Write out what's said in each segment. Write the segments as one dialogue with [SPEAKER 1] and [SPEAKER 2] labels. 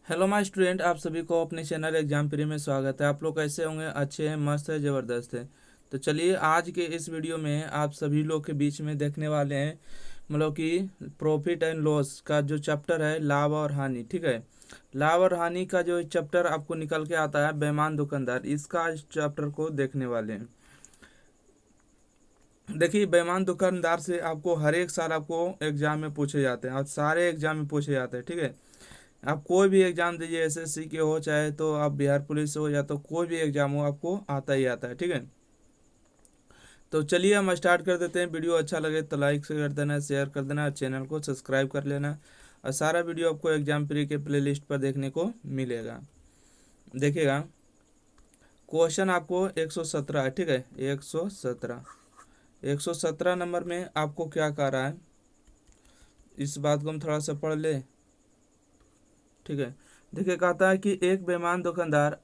[SPEAKER 1] Hello my student, आप सभी को अपने चैनल एग्जाम प्री में स्वागत है। आप लोग कैसे होंगे? अच्छे हैं, मस्त है, ज़बरदस्त है। तो चलिए आज के इस वीडियो में आप सभी लोग के बीच में देखने वाले हैं मतलब कि प्रॉफिट एंड लॉस का जो चैप्टर है, लाभ और हानि। ठीक है, लाभ और हानि का जो चैप्टर आपको निकल के आता है बेईमान दुकानदार, इसका इस चैप्टर को देखने वाले हैं। देखिए, बेईमान दुकानदार से आपको हर एक साल आपको एग्जाम में पूछे जाते हैं और सारे एग्जाम में पूछे जाते हैं। ठीक है, आप कोई भी एग्जाम दीजिए, एसएससी के हो चाहे तो आप बिहार पुलिस हो या तो कोई भी एग्जाम हो, आपको आता ही आता है। ठीक है, तो चलिए हम स्टार्ट कर देते हैं। वीडियो अच्छा लगे तो लाइक कर देना, शेयर कर देना, चैनल को सब्सक्राइब कर लेना। और सारा वीडियो आपको एग्जाम प्री के प्लेलिस्ट पर देखने को मिलेगा। देखिएगा, क्वेश्चन आपको 117 है। ठीक है, 117 नंबर में आपको क्या कह रहा है, इस बात को हम थोड़ा सा पढ़ ले। ठीक है, देखिए कहता है कि एक बेईमान दुकानदार,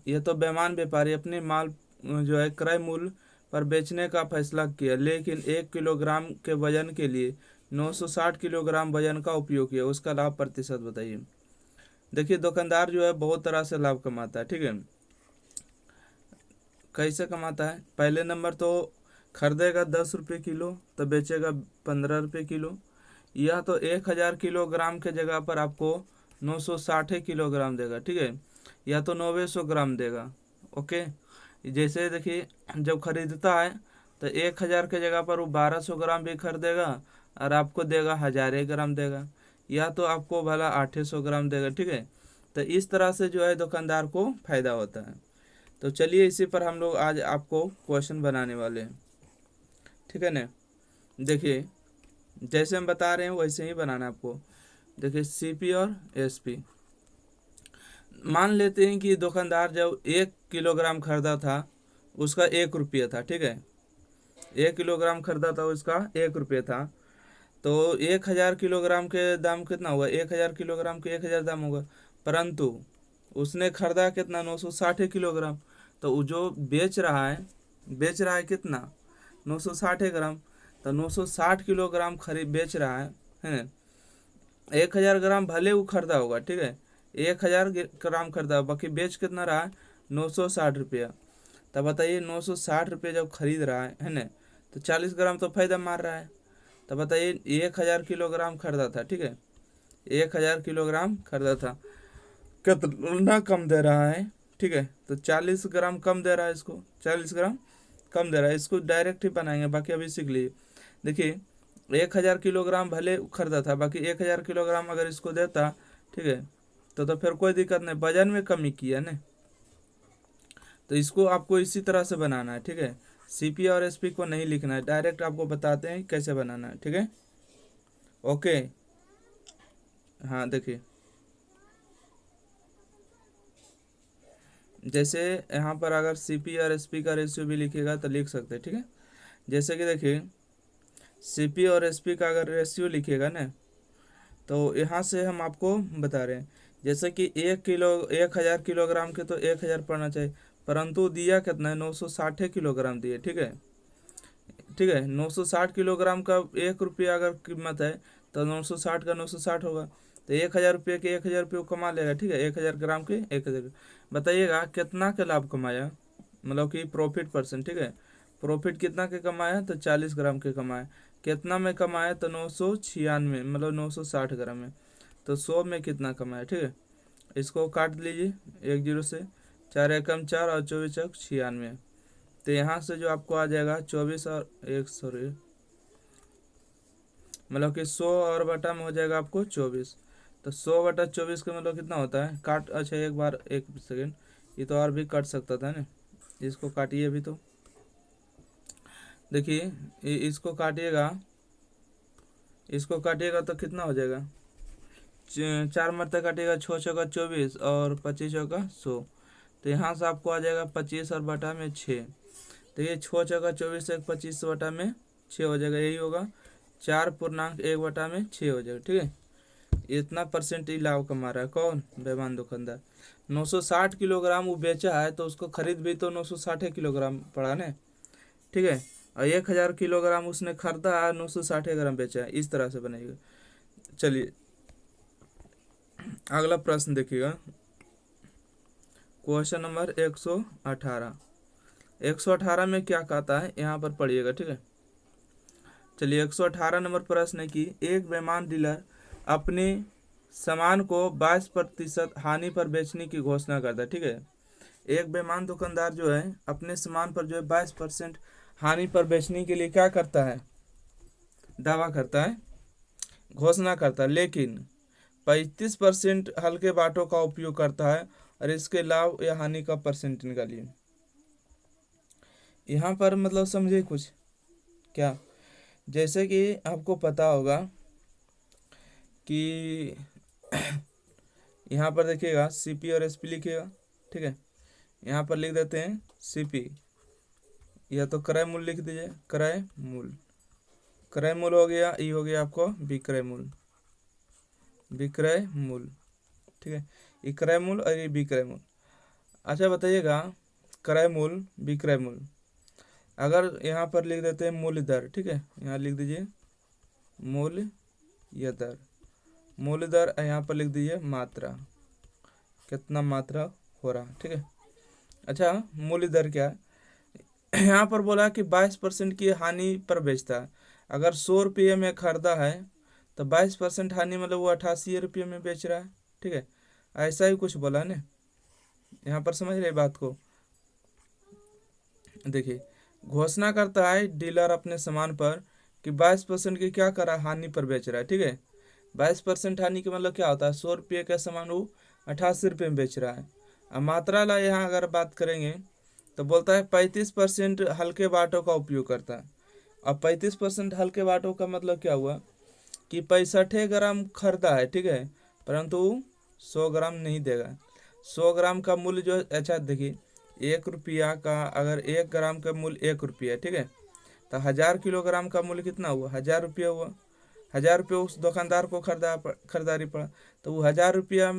[SPEAKER 1] ये तो बेईमान व्यापारी अपने माल जो है क्रय मूल्य पर बेचने का फैसला किया, लेकिन 1 किलोग्राम के वजन के लिए 960 किलोग्राम वजन का उपयोग किया। उसका लाभ प्रतिशत बताइए। देखिए, दुकानदार जो है बहुत तरह से लाभ कमाता है। ठीक है, कैसे कमाता है? पहले नंबर तो खरीदेगा 10 रुपये किलो तो बेचेगा 15 रुपये किलो। यह तो 1000 किलोग्राम के जगह पर आपको 960 किलोग्राम देगा। ठीक है, या तो 900 ग्राम देगा। ओके, जैसे देखिए, जब खरीदता है तो 1000 के जगह पर वो 1200 ग्राम भी खरीदेगा और आपको देगा 1000 ग्राम देगा, या तो आपको भला 800 ग्राम देगा। ठीक है, तो इस तरह से जो है दुकानदार को फायदा होता है। तो चलिए इसी पर हम लोग आज आपको क्वेश्चन बनाने वाले हैं। ठीक है ना, देखिए जैसे हम बता रहे हैं वैसे ही बनाना है आपको। देखिए, सीपी और एसपी। मान लेते हैं कि दुकानदार जब 1 किलोग्राम खरीदा था, उसका 1 रुपया था। ठीक है, 1 किलोग्राम खरीदा था, उसका 1 रुपया था। तो 1000 किलोग्राम के दाम कितना हुआ? 1000 किलोग्राम के 1000 दाम होगा। परंतु उसने खरीदा कितना? 960 किलोग्राम। तो वो जो बेच रहा है कितना? 960 ग्राम। तो 960 किलोग्राम खरीद बेच रहा है। 1000 ग्राम भले वो खरीदा होगा। ठीक है, 1000 ग्राम खरीदा, बाकी बेच कितना रहा है? 960 रुपया। तब बताइए, 960 रुपये जब खरीद रहा है ना, तो 40 ग्राम तो फायदा मार रहा है। तो बताइए, 1000 किलोग्राम खरीदा था। ठीक है, 1000 किलोग्राम खरीदा था, कितना कम दे रहा है? ठीक है, तो 40 ग्राम कम दे रहा है, इसको 40 ग्राम कम दे रहा है। इसको डायरेक्ट ही बनाएंगे, बाकी अभी सीख लीजिए। देखिए, 1000 किलोग्राम भले खरीदा था, बाकी 1000 किलोग्राम अगर इसको देता, ठीक है, तो फिर कोई दिक्कत नहीं, वजन में कमी किया ना। तो इसको आपको इसी तरह से बनाना है। ठीक है, सीपी और एसपी को नहीं लिखना है, डायरेक्ट आपको बताते हैं कैसे बनाना है। ठीक है, ओके। हाँ, देखिए जैसे यहाँ पर अगर सीपी और एसपी का रेशियो भी लिखेगा तो लिख सकते हैं। ठीक है, जैसे कि देखिए, सीपी और एसपी का अगर रेशियो लिखेगा ना, तो यहाँ से हम आपको बता रहे हैं, जैसे कि 1000 किलोग्राम के तो 1000 पड़ना चाहिए, परंतु दिया कितना है? 960 किलोग्राम दिए। ठीक है, ठीक है, 960 किलोग्राम का 1 रुपया अगर कीमत है, तो 960 का 960 होगा। तो 1000 रुपये के 1000 रुपये कमा लेगा। ठीक है, 1000 ग्राम के 1000। बताइएगा कितना का लाभ कमाया, मतलब कि प्रॉफिट परसेंट। ठीक है, प्रॉफिट कितना के कमाया? तो 40 ग्राम के कमाया। कितना में कमाया? तो 996, मतलब 960 ग्राम में। तो 100 में कितना कमाया? ठीक है, इसको काट लीजिए, 1 0 से, 4 एकम 4 और 24 चौक 96। तो यहाँ से जो आपको आ जाएगा 24 और 1, सॉरी, मतलब कि 100 और बटा में हो जाएगा आपको 24। तो 100/24 का मतलब कितना होता है? काट, अच्छा एक बार, एक सेकेंड, ये तो और भी कट सकता था ना, इसको काटिए अभी। तो देखिए, इसको काटिएगा, इसको काटिएगा तो कितना हो जाएगा? 4 मरते काटिएगा, 6 चौका 24 और 25 चौका 100। तो यहाँ से आपको आ जाएगा 25 और बटा में 6। तो ये 6 चौका 24 एक 25 बटा में 6 हो जाएगा, यही होगा 4.1/6 हो जाएगा। ठीक है, इतना परसेंट ही लाभ कमा रहा है कौन? बेईमान दुकानदार। 960 किलोग्राम वो बेचा है, तो उसको खरीद भी तो 960 किलोग्राम पड़ा ना। ठीक है, और 1000 किलोग्राम उसने खरीदा है, 960 ग्राम बेचा है। इस तरह से बनेगा। चलिए अगला प्रश्न देखिएगा, क्वेश्चन नंबर 118। 118 में क्या कहता है यहाँ पर पढ़िएगा, ठीक है। चलिए 118 नंबर प्रश्न है कि एक बेईमान डीलर अपने सामान को 22% हानि पर बेचने की घोषणा करता है, ठीक है। एक बेईमान दुकानदार जो है अपने सामान पर जो है 22% हानि पर बेचने के लिए क्या करता है, दावा करता है, घोषणा करता है, लेकिन 35% हल्के बाटों का उपयोग करता है और इसके लाभ या हानि का परसेंट निकालिए। यहाँ पर मतलब समझे कुछ क्या, जैसे कि आपको पता होगा कि यहाँ पर देखिएगा सीपी और एसपी लिखिएगा, ठीक है। यहाँ पर लिख देते हैं सीपी, या तो क्रय मूल्य लिख दीजिए, क्रय मूल्य, क्रय मूल्य हो गया, ई हो गया आपको विक्रय मूल्य, विक्रय मूल्य, ठीक है। ये क्रय मूल्य और ये विक्रय मूल्य। अच्छा बताइएगा, क्रय मूल्य विक्रय मूल्य, अगर यहाँ पर लिख देते हैं मूल्य दर, ठीक है, यहाँ लिख दीजिए मूल्य या दर, मूल्य दर, यहाँ पर लिख दीजिए मात्रा, कितना मात्रा हो रहा, ठीक है। अच्छा मूल्य दर क्या है, यहाँ पर बोला कि 22% की हानि पर बेचता है। अगर 100 रुपये में खरीदा है तो 22% हानि मतलब वो 88 रुपये में बेच रहा है, ठीक है। ऐसा ही कुछ बोला ना, यहाँ पर समझ रहे बात को। देखिए घोषणा करता है डीलर अपने सामान पर कि 22% की क्या करा, हानि पर बेच रहा है, ठीक है। 22% हानि का मतलब क्या होता है, 100 रुपये का सामान वो 88 रुपये में बेच रहा है। अब मात्रा ला यहाँ अगर बात करेंगे तो बोलता है 35% हल्के बाटों का उपयोग करता है। अब 35% हल्के बाटों का मतलब क्या हुआ कि 65 ग्राम खरीदा है, ठीक है, परंतु 100 ग्राम नहीं देगा। 100 ग्राम का मूल्य जो, अच्छा देखिए 1 रुपया का, अगर 1 ग्राम का मूल्य 1 रुपया है, ठीक है, तो 1000 किलोग्राम का मूल्य कितना हुआ, 1000 रुपया हुआ। 1000 रुपये उस दुकानदार को खरीदारी पड़ा, तो वो 1000 रुपया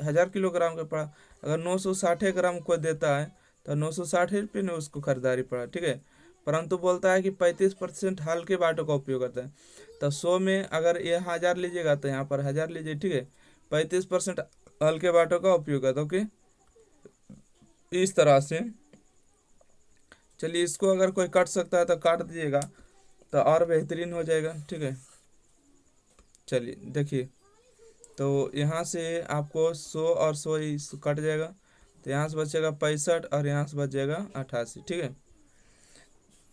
[SPEAKER 1] 1000 किलोग्राम का पड़ा। अगर 960 ग्राम को देता है तो 960 रुपये में उसको खरीदारी पड़ा, ठीक है। परंतु बोलता है कि 35% हल्के बाटों का उपयोग करता है, तो 100 में अगर ये 1000 लीजिएगा तो यहाँ पर 1000 लीजिए, ठीक है। 35% हल्के बाटों का उपयोग करता है, ओके, इस तरह से। चलिए इसको अगर कोई काट सकता है तो काट दीजिएगा तो और बेहतरीन हो जाएगा, ठीक है। चलिए देखिए, तो यहाँ से आपको 100 और 100 ही कट जाएगा, तो यहाँ से बचेगा 65 और यहाँ से बच जाएगा 88, ठीक है।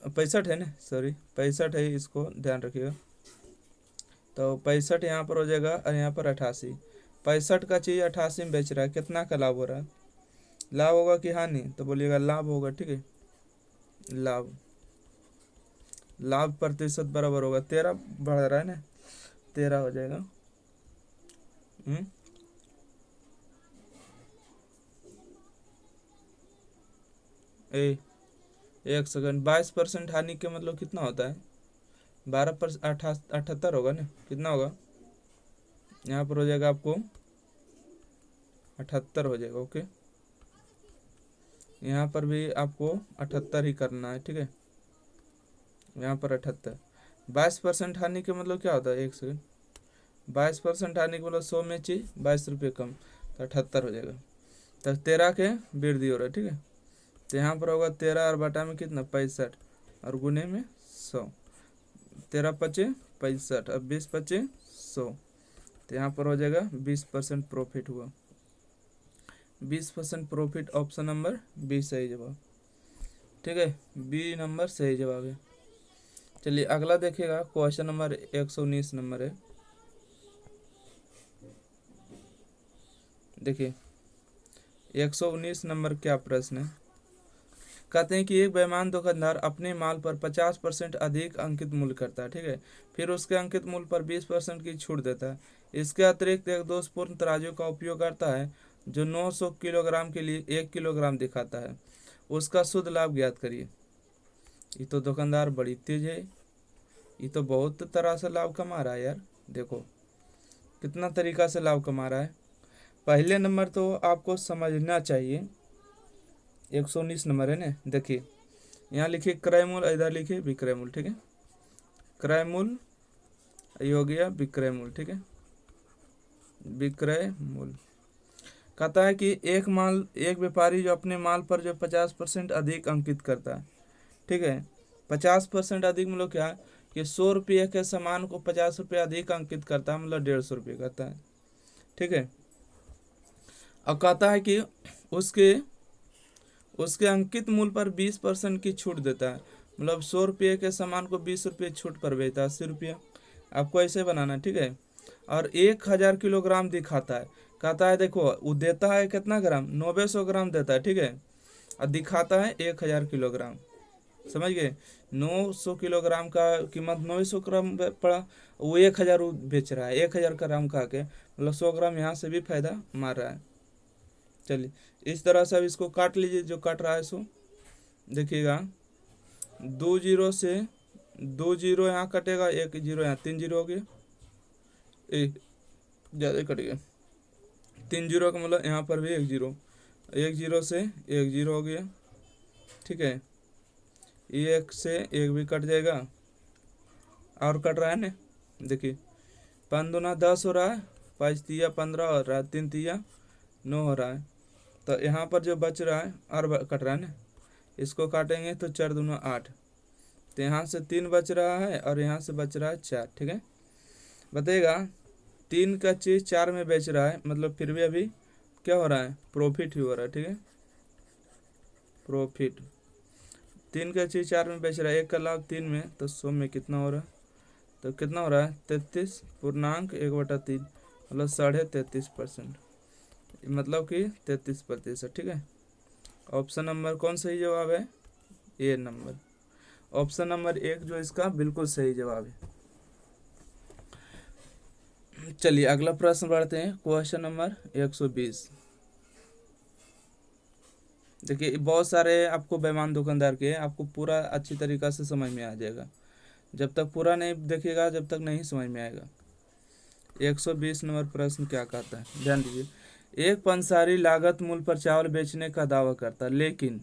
[SPEAKER 1] 65 है ना, सॉरी 65 है, इसको ध्यान रखिएगा। तो 65 यहाँ पर हो जाएगा और यहाँ पर 88। 65 का चीज़ 88 में बेच रहा है, कितना का लाभ हो रहा है, लाभ होगा कि हानि, तो बोलिएगा लाभ होगा, ठीक है। लाभ, लाभ प्रतिशत बराबर होगा 13, बढ़ रहा है ना, 13 हो जाएगा। ए 1 सेकंड, 22% हानि के मतलब कितना होता है, 78 होगा ना, कितना होगा, यहाँ पर हो जाएगा आपको 78 हो जाएगा, ओके। यहाँ पर भी आपको 78 ही करना है, ठीक है। यहाँ पर 78, 22% हानि के मतलब क्या होता है, 1 सेकंड, 22% हानि के मतलब 100 में चीज 22 रुपये कम, तो 78 हो जाएगा। तो 13 के वृद्धि हो रहा है, ठीक है। तो यहाँ पर होगा 13 और बटा में कितना 65 और गुने में 100, 13 पचे 65 और 20 पचे 100, तो यहाँ पर हो जाएगा 20% प्रॉफिट हुआ। 20% प्रॉफिट, ऑप्शन नंबर बी सही जवाब, ठीक है, बी नंबर सही जवाब है। चलिए अगला देखिएगा, क्वेश्चन नंबर 119 नंबर है। देखिए 119 नंबर क्या प्रश्न है, कहते हैं कि एक बेईमान दुकानदार अपने माल पर 50% अधिक अंकित मूल्य करता है, ठीक है, फिर उसके अंकित मूल्य पर 20% की छूट देता है। इसके अतिरिक्त एक दोषपूर्ण तराजू का उपयोग करता है जो 900 किलोग्राम के लिए 1 किलोग्राम दिखाता है, उसका शुद्ध लाभ ज्ञात करिए। ये तो दुकानदार बड़ी तेज है, ये तो बहुत तरह से लाभ कमा रहा है यार, देखो कितना तरीका से लाभ कमा रहा है। पहले नंबर तो आपको समझना चाहिए, 119 नंबर है ना, देखिए यहाँ लिखिए क्रय मूल्य, इधर लिखिए विक्रय मूल्य, ठीक है। क्रय मूल्य ये हो गया विक्रय मूल्य, ठीक है, विक्रय मूल्य। कहता है कि एक व्यापारी जो अपने माल पर जो 50% अधिक अंकित करता है, ठीक है, 50% अधिक मतलब क्या है कि 100 रुपये के सामान को 50 रुपये अधिक अंकित करता है, मतलब 150 रुपये करता है, ठीक है। अब कहता है कि उसके उसके अंकित मूल्य पर 20% की छूट देता है, मतलब 100 रुपये के सामान को 20 रुपये छूट पर बेचता है, 80 रुपया। आपको ऐसे बनाना, ठीक है। और 1000 किलोग्राम दिखाता है, कहता है देखो वो देता है कितना ग्राम, 900 ग्राम देता है, ठीक है, और दिखाता है 1000 किलोग्राम। समझ गए, 900 किलोग्राम का कीमत 900 ग्राम पड़ा, वो 1000 बेच रहा है, 1000 ग्राम खा के, मतलब 100 ग्राम यहाँ से भी फायदा मार रहा है। चलिए इस तरह से अब इसको काट लीजिए, जो काट रहा है सो देखिएगा, 2 जीरो से 2 जीरो यहाँ कटेगा, 1 जीरो यहाँ, 3 जीरो हो गया, एक ज़्यादा कट गया, 3 जीरो का मतलब यहाँ पर भी 1 जीरो, 1 जीरो से 1 जीरो हो गया, ठीक है। एक से एक भी कट जाएगा, और कट रहा है ना, देखिए 5 दूना 10 हो रहा है, 5 तिया 15 हो रहा है, 3 तिया 9 हो रहा है, तो यहाँ पर जो बच रहा है और कट रहा है ना, इसको काटेंगे तो 4 दूना 8, तो यहाँ से 3 बच रहा है और यहाँ से बच रहा है 4, ठीक है। बताइएगा 3 का चीज़ 4 में बेच रहा है, मतलब फिर भी अभी क्या हो रहा है, प्रॉफिट ही हो रहा है, ठीक है, प्रॉफिट। 3 का चीज़ 4 में बेच रहा है, 1 का लाभ 3 में, तो 100 में कितना हो रहा है, तो कितना हो रहा है 33.1/3, मतलब 33.5%, मतलब कि 33%, ठीक है। ऑप्शन नंबर कौन सही जवाब है, ए नंबर, ऑप्शन नंबर 1 जो इसका बिल्कुल सही जवाब है। चलिए अगला प्रश्न बढ़ते हैं, क्वेश्चन नंबर 120। देखिए बहुत सारे आपको बेईमान दुकानदार के, आपको पूरा अच्छी तरीक़ा से समझ में आ जाएगा, जब तक पूरा नहीं देखिएगा जब तक नहीं समझ में आएगा। 120 नंबर प्रश्न क्या कहता है, ध्यान दीजिए। एक पंसारी लागत मूल्य पर चावल बेचने का दावा करता है, लेकिन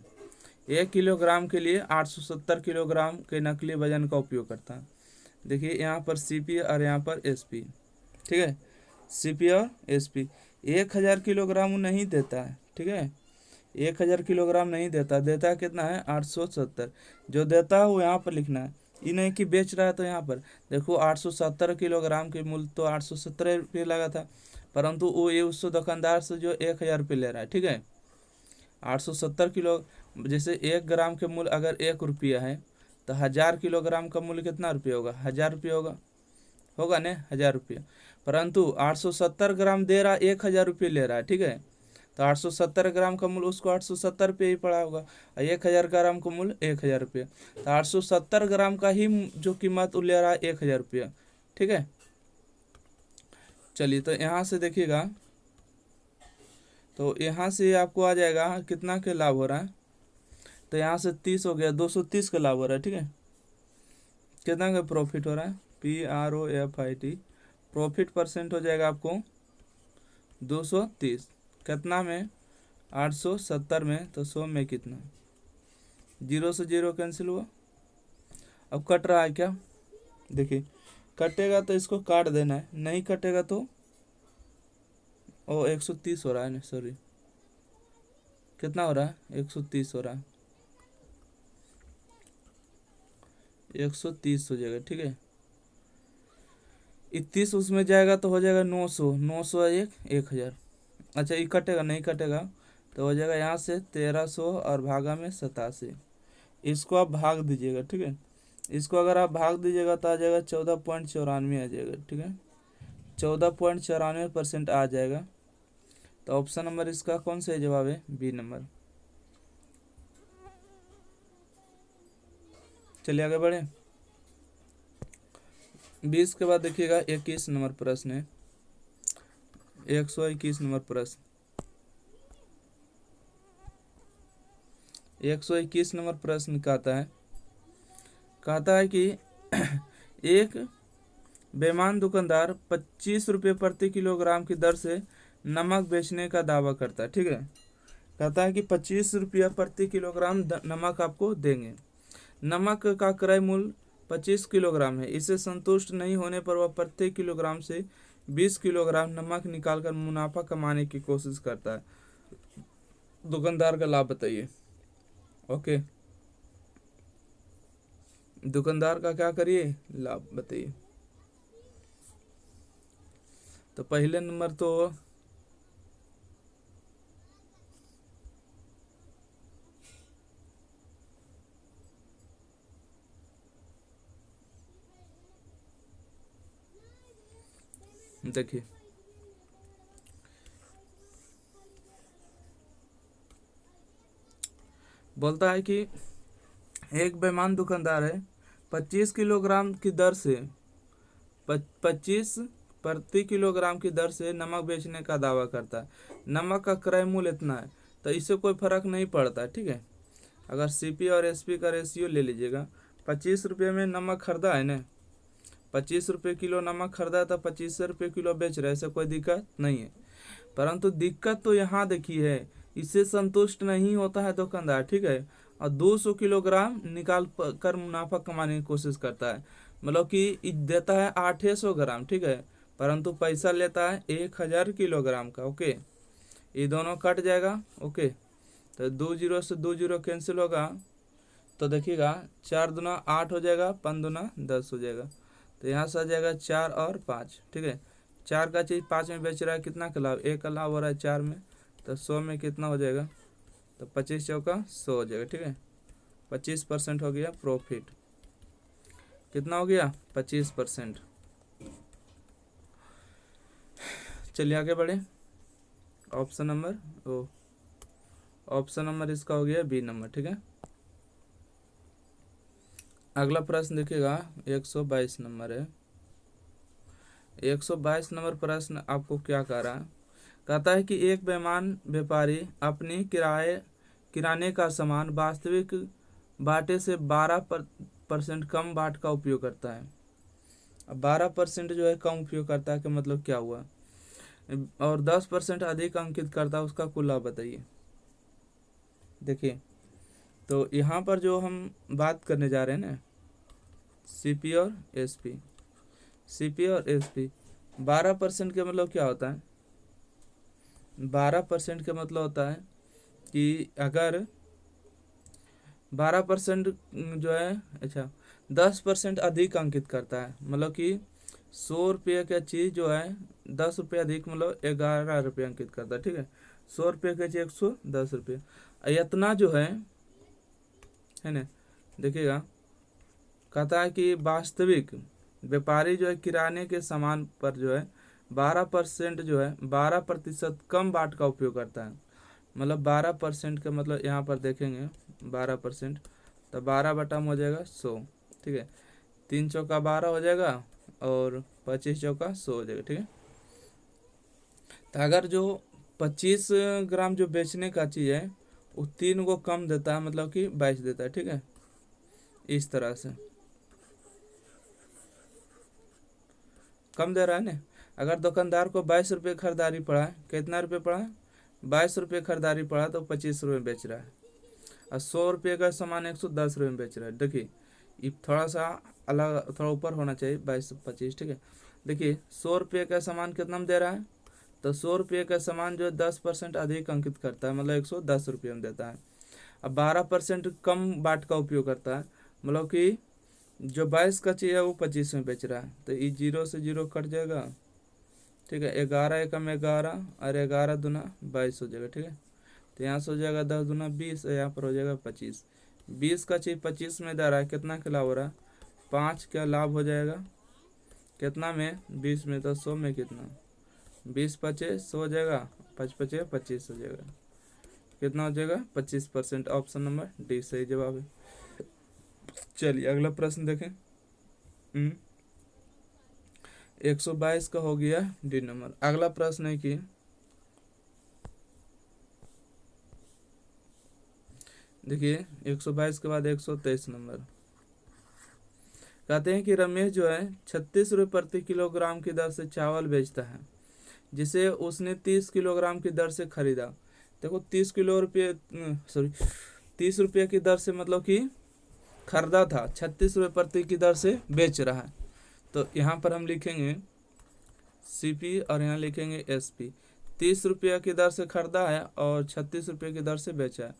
[SPEAKER 1] 1 किलोग्राम के लिए 870 किलोग्राम के नकली वजन का उपयोग करता है। देखिए यहाँ पर सीपी और यहाँ पर एसपी, ठीक है, सीपी और एसपी। 1000 किलोग्राम नहीं देता है, ठीक है, 1000 किलोग्राम नहीं देता, देता है कितना है 870, जो देता है वो यहाँ पर लिखना है, ये नहीं कि बेच रहा है तो यहाँ पर देखो 870 किलोग्राम के मूल्य तो 870 रुपये लगा था, परंतु वो ये उस दुकानदार से जो 1000 रुपये ले रहा है, ठीक है। 870 किलो, जैसे 1 ग्राम के मूल्य अगर 1 रुपया है, तो 1000 किलोग्राम का मूल्य कितना रुपये होगा, 1000 रुपये होगा ना, 1000 रुपये, परंतु 870 ग्राम दे रहा, 1000 रुपये ले रहा है, ठीक है, तो 870 ग्राम का मूल्य उसको 870 रुपये ही पड़ा होगा, और 1000 ग्राम का मूल्य 1000 रुपये, तो 870 ग्राम का ही जो कीमत वो ले रहा है 1000 रुपया, ठीक है। चलिए तो यहाँ से देखिएगा, तो यहाँ से आपको आ जाएगा कितना के लाभ हो रहा है, तो यहाँ से 30 हो गया, 230 का लाभ हो रहा है, ठीक है। कितना का प्रॉफिट हो रहा है, PROFIT, प्रॉफिट परसेंट हो जाएगा आपको 230, कितना में 870 में, तो 100 में कितना, 0 से 0 कैंसिल हुआ। अब कट रहा है क्या, देखिए कटेगा तो इसको काट देना है, नहीं कटेगा तो 130 हो रहा है ना, सॉरी कितना हो रहा है, 130 हो रहा है, 130 हो जाएगा, ठीक है। 31 उसमें जाएगा तो हो जाएगा 900, 900 एक 1000, अच्छा ये कटेगा, नहीं कटेगा तो हो जाएगा यहाँ से 1300 और भागा में 87, इसको आप भाग दीजिएगा, ठीक है। इसको अगर आप भाग दीजिएगा तो आ जाएगा 14.94 आ जाएगा, ठीक है, 14.94% आ जाएगा, तो ऑप्शन नंबर इसका कौन सा जवाब है, बी नंबर। चलिए आगे बढ़े, 20 के बाद देखिएगा 21 नंबर प्रश्न है, 121 नंबर प्रश्न, 121 नंबर प्रश्न कहता है कि एक बेईमान दुकानदार 25 रुपये प्रति किलोग्राम की दर से नमक बेचने का दावा करता है, ठीक है। कहता है कि 25 रुपया प्रति किलोग्राम नमक आपको देंगे, नमक का क्रय मूल्य 25 किलोग्राम है, इसे संतुष्ट नहीं होने पर वह प्रत्येक किलोग्राम से 20 किलोग्राम नमक निकालकर मुनाफा कमाने की कोशिश करता है। दुकानदार का लाभ बताइए। ओके, दुकानदार का क्या करिए, लाभ बताइए। तो पहले नंबर तो देखिए, बोलता है कि एक बेईमान दुकानदार है, 25 किलोग्राम की दर से 25 प्रति किलोग्राम की दर से नमक बेचने का दावा करता है। नमक का क्रय मूल्य इतना है, तो इससे कोई फर्क नहीं पड़ता, ठीक है। अगर सीपी और एसपी का रेशियो ले लीजिएगा, 25 रुपये में नमक खरीदा है ना, 25 रुपये किलो नमक खरीदा है, तो 25 रुपये किलो बेच रहे हैं, ऐसे कोई दिक्कत नहीं है। परंतु दिक्कत तो यहाँ देखिए है, इससे संतुष्ट नहीं होता है दुकानदार, ठीक है, और 200 किलोग्राम निकाल कर मुनाफा कमाने की कोशिश करता है। मतलब कि देता है 800 ग्राम, ठीक है, परंतु पैसा लेता है 1000 किलोग्राम का। ओके, ये दोनों कट जाएगा। ओके, तो 2 जीरो से 2 जीरो कैंसिल होगा, तो देखिएगा 4 दूना 8 हो जाएगा, 5 दूना 10 हो जाएगा। तो यहाँ से आ जाएगा 4 और 5, ठीक है। 4 का चीज़ 5 में बेच रहा है, कितना का लाभ, 1 का लाभ हो रहा है 4 में, तो 100 में कितना हो जाएगा, तो 25 चौका 100 हो जाएगा, ठीक है। 25% हो गया प्रॉफिट। कितना हो गया, 25%। चलिए आगे बढ़े। ऑप्शन नंबर इसका हो गया बी नंबर, ठीक है। अगला प्रश्न देखिएगा, 122 नंबर है। 122 नंबर प्रश्न आपको क्या कह रहा है, कहता है कि एक बेईमान व्यापारी अपनी किराने का सामान वास्तविक बाटे से 12% कम बाट का उपयोग करता है। अब 12% जो है कम उपयोग करता है, कि मतलब क्या हुआ, और 10% अधिक अंकित करता है, उसका कुल लाभ बताइए। देखिए, तो यहाँ पर जो हम बात करने जा रहे हैं ना, सीपी और एसपी, 12% के मतलब क्या होता है, 12% का मतलब होता है कि अगर 12% जो है, अच्छा, 10% अधिक अंकित करता है, मतलब कि 100 रुपये का चीज़ जो है 10 रुपये अधिक, मतलब 11 रुपये अंकित करता है, ठीक है। 100 रुपये का चीज़ 110 रुपये, इतना जो है ना। देखिएगा, कहता है कि वास्तविक व्यापारी जो है किराने के सामान पर जो है 12% जो है 12% कम बाट का उपयोग करता है। मतलब 12% का मतलब यहाँ पर देखेंगे 12%, तो 12 बटा में हो जाएगा 100, ठीक है। 3 चौका 12 हो जाएगा, और 25 चौका 100 हो जाएगा, ठीक है। तो अगर जो 25 ग्राम जो बेचने का चीज़ है, वो 3 को कम देता है, मतलब कि 22 देता है, ठीक है। इस तरह से कम दे रहा है ना। अगर दुकानदार को 22 रुपये खरीदारी पड़ा है, कितना रुपये पड़ा है, 22 रुपये खरीदारी पड़ा, तो 25 रुपये बेच रहा है, और 100 रुपये का सामान 110 रुपये में बेच रहा है। देखिए, ये थोड़ा सा अलग, थोड़ा ऊपर होना चाहिए, 22-25, ठीक है। देखिए, 100 रुपये का सामान कितना में दे रहा है, तो 100 रुपये का सामान जो 10% अधिक अंकित करता है, मतलब 110 रुपये में देता है। अब 12% कम बाट का उपयोग करता है, मतलब कि जो 22 का चीज़ है वो 25 में बेच रहा है, तो ये 0 से 0 कट जाएगा, ठीक है। 11 एकम 11, और 11 दूना 22 हो जाएगा, ठीक है। तो यहाँ से हो जाएगा 10 दूना 20, और यहाँ पर हो जाएगा 25। 20 का चीज़ 25 में दे रहा है, कितना का लाभ हो रहा है, 5 का लाभ हो जाएगा, कितना में, 20 में, तो 100 में कितना, 20 पचे 100 हो जाएगा, 5 पचे 25 हो जाएगा, कितना हो जाएगा, 25%। ऑप्शन नंबर डी सही जवाब है। चलिए अगला प्रश्न देखें। 122 का हो गया डी नंबर। अगला प्रश्न है कि देखिए, 122 के बाद 123 नंबर, कहते हैं कि रमेश जो है 36 रुपये प्रति किलोग्राम की दर से चावल बेचता है, जिसे उसने 30 किलोग्राम की दर से खरीदा। देखो, 30 रुपये की दर से मतलब कि खरीदा था, 36 रुपये प्रति की दर से बेच रहा है। तो यहाँ पर हम लिखेंगे CP और यहाँ लिखेंगे SP। 30 रुपये की दर से खरीदा है और 36 रुपये की दर से बेचा है।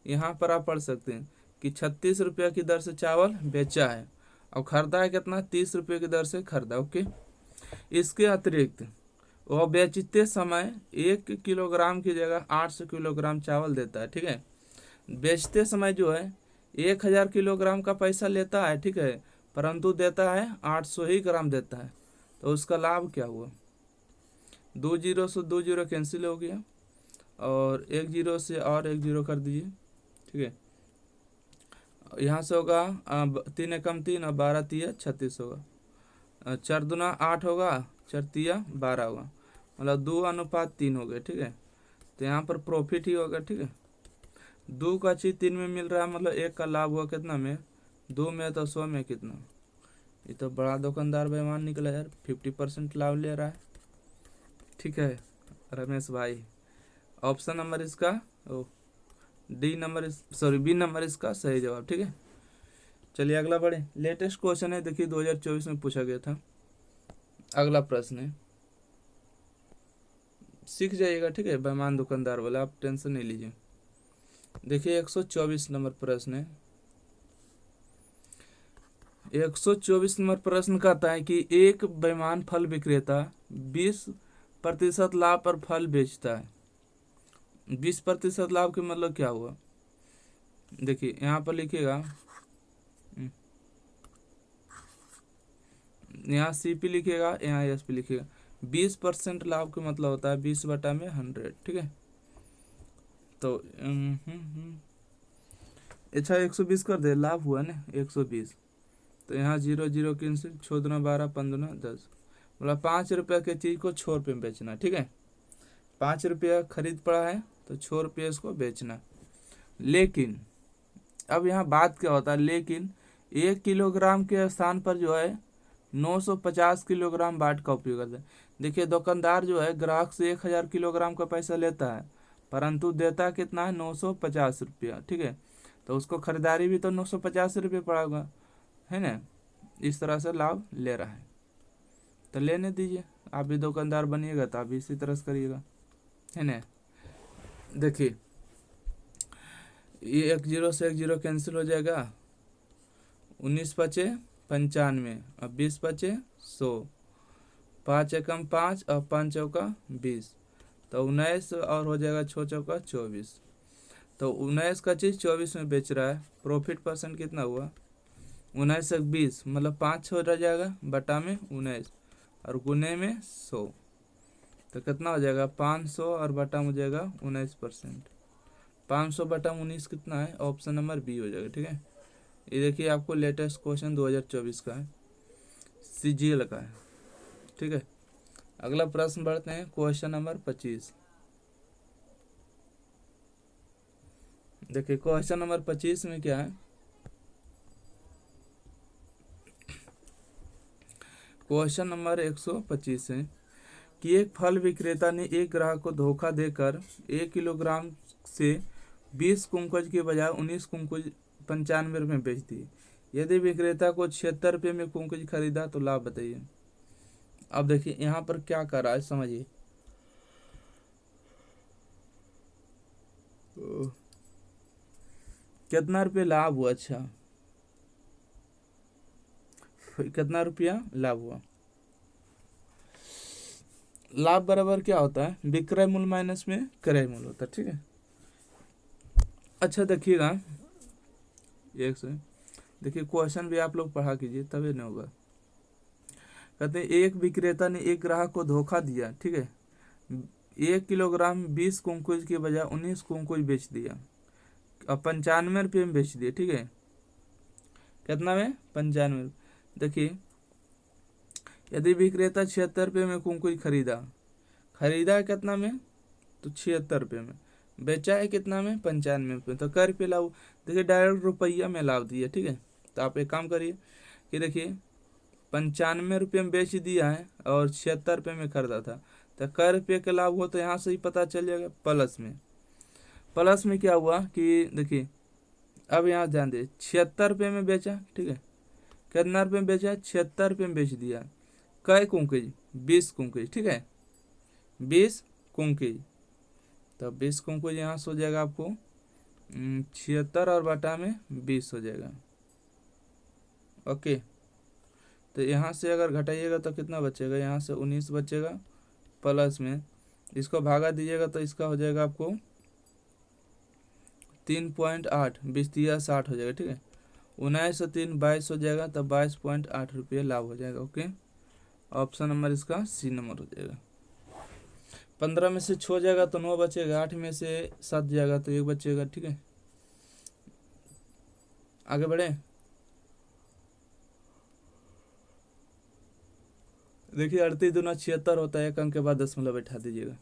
[SPEAKER 1] यहाँ पर आप पढ़ सकते हैं कि 36 रुपये की दर से चावल बेचा है और खरीदा है कितना, 30 रुपये की दर से खरीदा। ओके, इसके अतिरिक्त वह बेचते समय 1 किलोग्राम की जगह 800 किलोग्राम चावल देता है। ठीक है, बेचते समय जो है 1000 किलोग्राम का पैसा लेता है, ठीक है, परंतु देता है 800 ही ग्राम देता है। तो उसका लाभ क्या हुआ? 2 जीरो से 2 जीरो कैंसिल हो गया और 1 जीरो से और 1 जीरो कर दीजिए। ठीक है, यहाँ से होगा 3 एकम 3 और 12 तिया 36 होगा। 4 दूना 8 होगा, 4 तिया 12 होगा, मतलब 2:3 हो गए। ठीक है, तो यहाँ पर प्रॉफिट ही होगा। ठीक है, 2 का चीज 3 में मिल रहा है, मतलब 1 का लाभ हुआ कितना में, 2 में, तो 100 में कितना। ये तो बड़ा दुकानदार बेईमान निकला यार, 50% लाभ ले रहा है। ठीक है रमेश भाई, ऑप्शन नंबर इसका बी नंबर इसका सही जवाब। ठीक है, चलिए अगला बढ़े। लेटेस्ट क्वेश्चन है, देखिए 2024 में पूछा गया था। अगला प्रश्न है, सीख जाइएगा। ठीक है, बेईमान दुकानदार वाला आप टेंशन नहीं लीजिए। देखिए 124 नंबर प्रश्न है। 124 नंबर प्रश्न कहता है कि एक बेईमान फल विक्रेता 20% लाभ पर फल बेचता है। 20% लाभ के मतलब क्या हुआ? देखिए यहाँ पर लिखिएगा, यहाँ CP लिखिएगा, यहाँ SP लिखिएगा। 20% लाभ का मतलब होता है 20/100। ठीक है, तो अच्छा 120 कर दे, लाभ हुआ ना 120, तो यहाँ 0 0 कैंसिल, 6 दूना 12, 5 दूना 10, मतलब 5 रुपये की चीज़ को 6 रुपये में बेचना। ठीक है, 5 रुपया खरीद पड़ा है तो 6 रुपये इसको बेचना। लेकिन अब यहाँ बात क्या होता है, लेकिन 1 किलोग्राम के स्थान पर जो है 950 किलोग्राम बाट का उपयोग करता है। देखिए दुकानदार जो है ग्राहक से 1000 किलोग्राम का पैसा लेता है, परंतु देता कितना है, 950 रुपया। ठीक है, तो उसको खरीदारी भी तो 950 रुपये पड़ा होगा, है ना। इस तरह से लाभ ले रहा है, तो लेने दीजिए। आप भी दुकानदार बनिएगा तो आप भी इसी तरह से करिएगा, है ना। देखिए ये 1 जीरो से 1 जीरो कैंसिल हो जाएगा, 19 बचे 95 और 20 बचे 100, 5 एकम 5 और 5 चौका 20, तो 19 और हो जाएगा 6 चौका 24। तो 19 का चीज़ 24 में बेच रहा है, प्रॉफिट परसेंट कितना हुआ, 19 से 20, मतलब 5 रह जाएगा बटा में 19 और गुने में 100, तो कितना हो जाएगा 500 और बटा में हो जाएगा 19%। 500 बटा 19 कितना है, ऑप्शन नंबर बी हो जाएगा। ठीक है, ये देखिए आपको लेटेस्ट क्वेश्चन 2024 का है, CGL का है। ठीक है, अगला प्रश्न बढ़ते हैं, क्वेश्चन नंबर 25। देखिए क्वेश्चन नंबर 25 में क्या है, क्वेश्चन नंबर 125 है कि एक फल विक्रेता ने एक ग्राहक को धोखा देकर 1 किलोग्राम से 20 कुंकुज के बजाय 19 कुंकुज 95 रुपये में बेच दिए। यदि विक्रेता को 76 रुपये में कुंकुज खरीदा तो लाभ बताइए। अब देखिए यहाँ पर क्या कर रहा है, समझिए। कितना रुपये लाभ हुआ, अच्छा कितना रुपया लाभ हुआ। लाभ बराबर क्या होता है, विक्रय मूल्य माइनस में क्रय मूल्य होता है। ठीक है, अच्छा देखिएगा एक से, देखिए क्वेश्चन भी आप लोग पढ़ा कीजिए तभी नहीं होगा। कहते हैं एक विक्रेता ने एक ग्राहक को धोखा दिया। ठीक है, 1 किलोग्राम 20 कुंकुज के बजाय 19 कुंकुज बेच दिया और 95 रुपये में बेच दिया। ठीक है, कितना में, 95। देखिए यदि विक्रेता 76 रुपये में कुंकुज खरीदा है कितना में, तो 76 रुपये में, बेचा है कितना में, 95 रुपये, तो कै रुपये लाभ। देखिए डायरेक्ट रुपया में लाभ दिया। ठीक है, तो आप एक काम करिए कि देखिए 95 रुपये में बेच दिया है और 76 रुपये में खरीदा था, तो कै रुपये का लाभ हुआ, तो यहाँ से ही पता चल जाएगा। प्लस में क्या हुआ कि देखिए अब यहाँ ध्यान दे, 76 रुपये में बेचा। ठीक है, कितना रुपये में बेचा, 76 रुपये में बेच दिया, कै कुंकेज 20 कुंकेज, ठीक है 20 कुंकेज। तो 20 कुंकेज यहाँ से हो जाएगा आपको 76 और बटा में 20 हो जाएगा। ओके, तो यहाँ से अगर घटाइएगा तो कितना बचेगा, यहाँ से 19 बचेगा, प्लस में इसको भागा दीजिएगा तो इसका हो जाएगा आपको 3.8, 20×60 हो जाएगा, ठीक है 19 और 3 22 हो जाएगा, तो 22.8 रुपये लाभ हो जाएगा। ओके, ऑप्शन नंबर इसका सी नंबर हो जाएगा। 15 में से 6 जाएगा तो 9 बचेगा, 8 में से 7 जाएगा तो 1 बचेगा, ठीक है आगे बढ़े। देखिए 38 दूना 76 होता है, 1 अंक के बाद दशमलव बैठा दीजिएगा।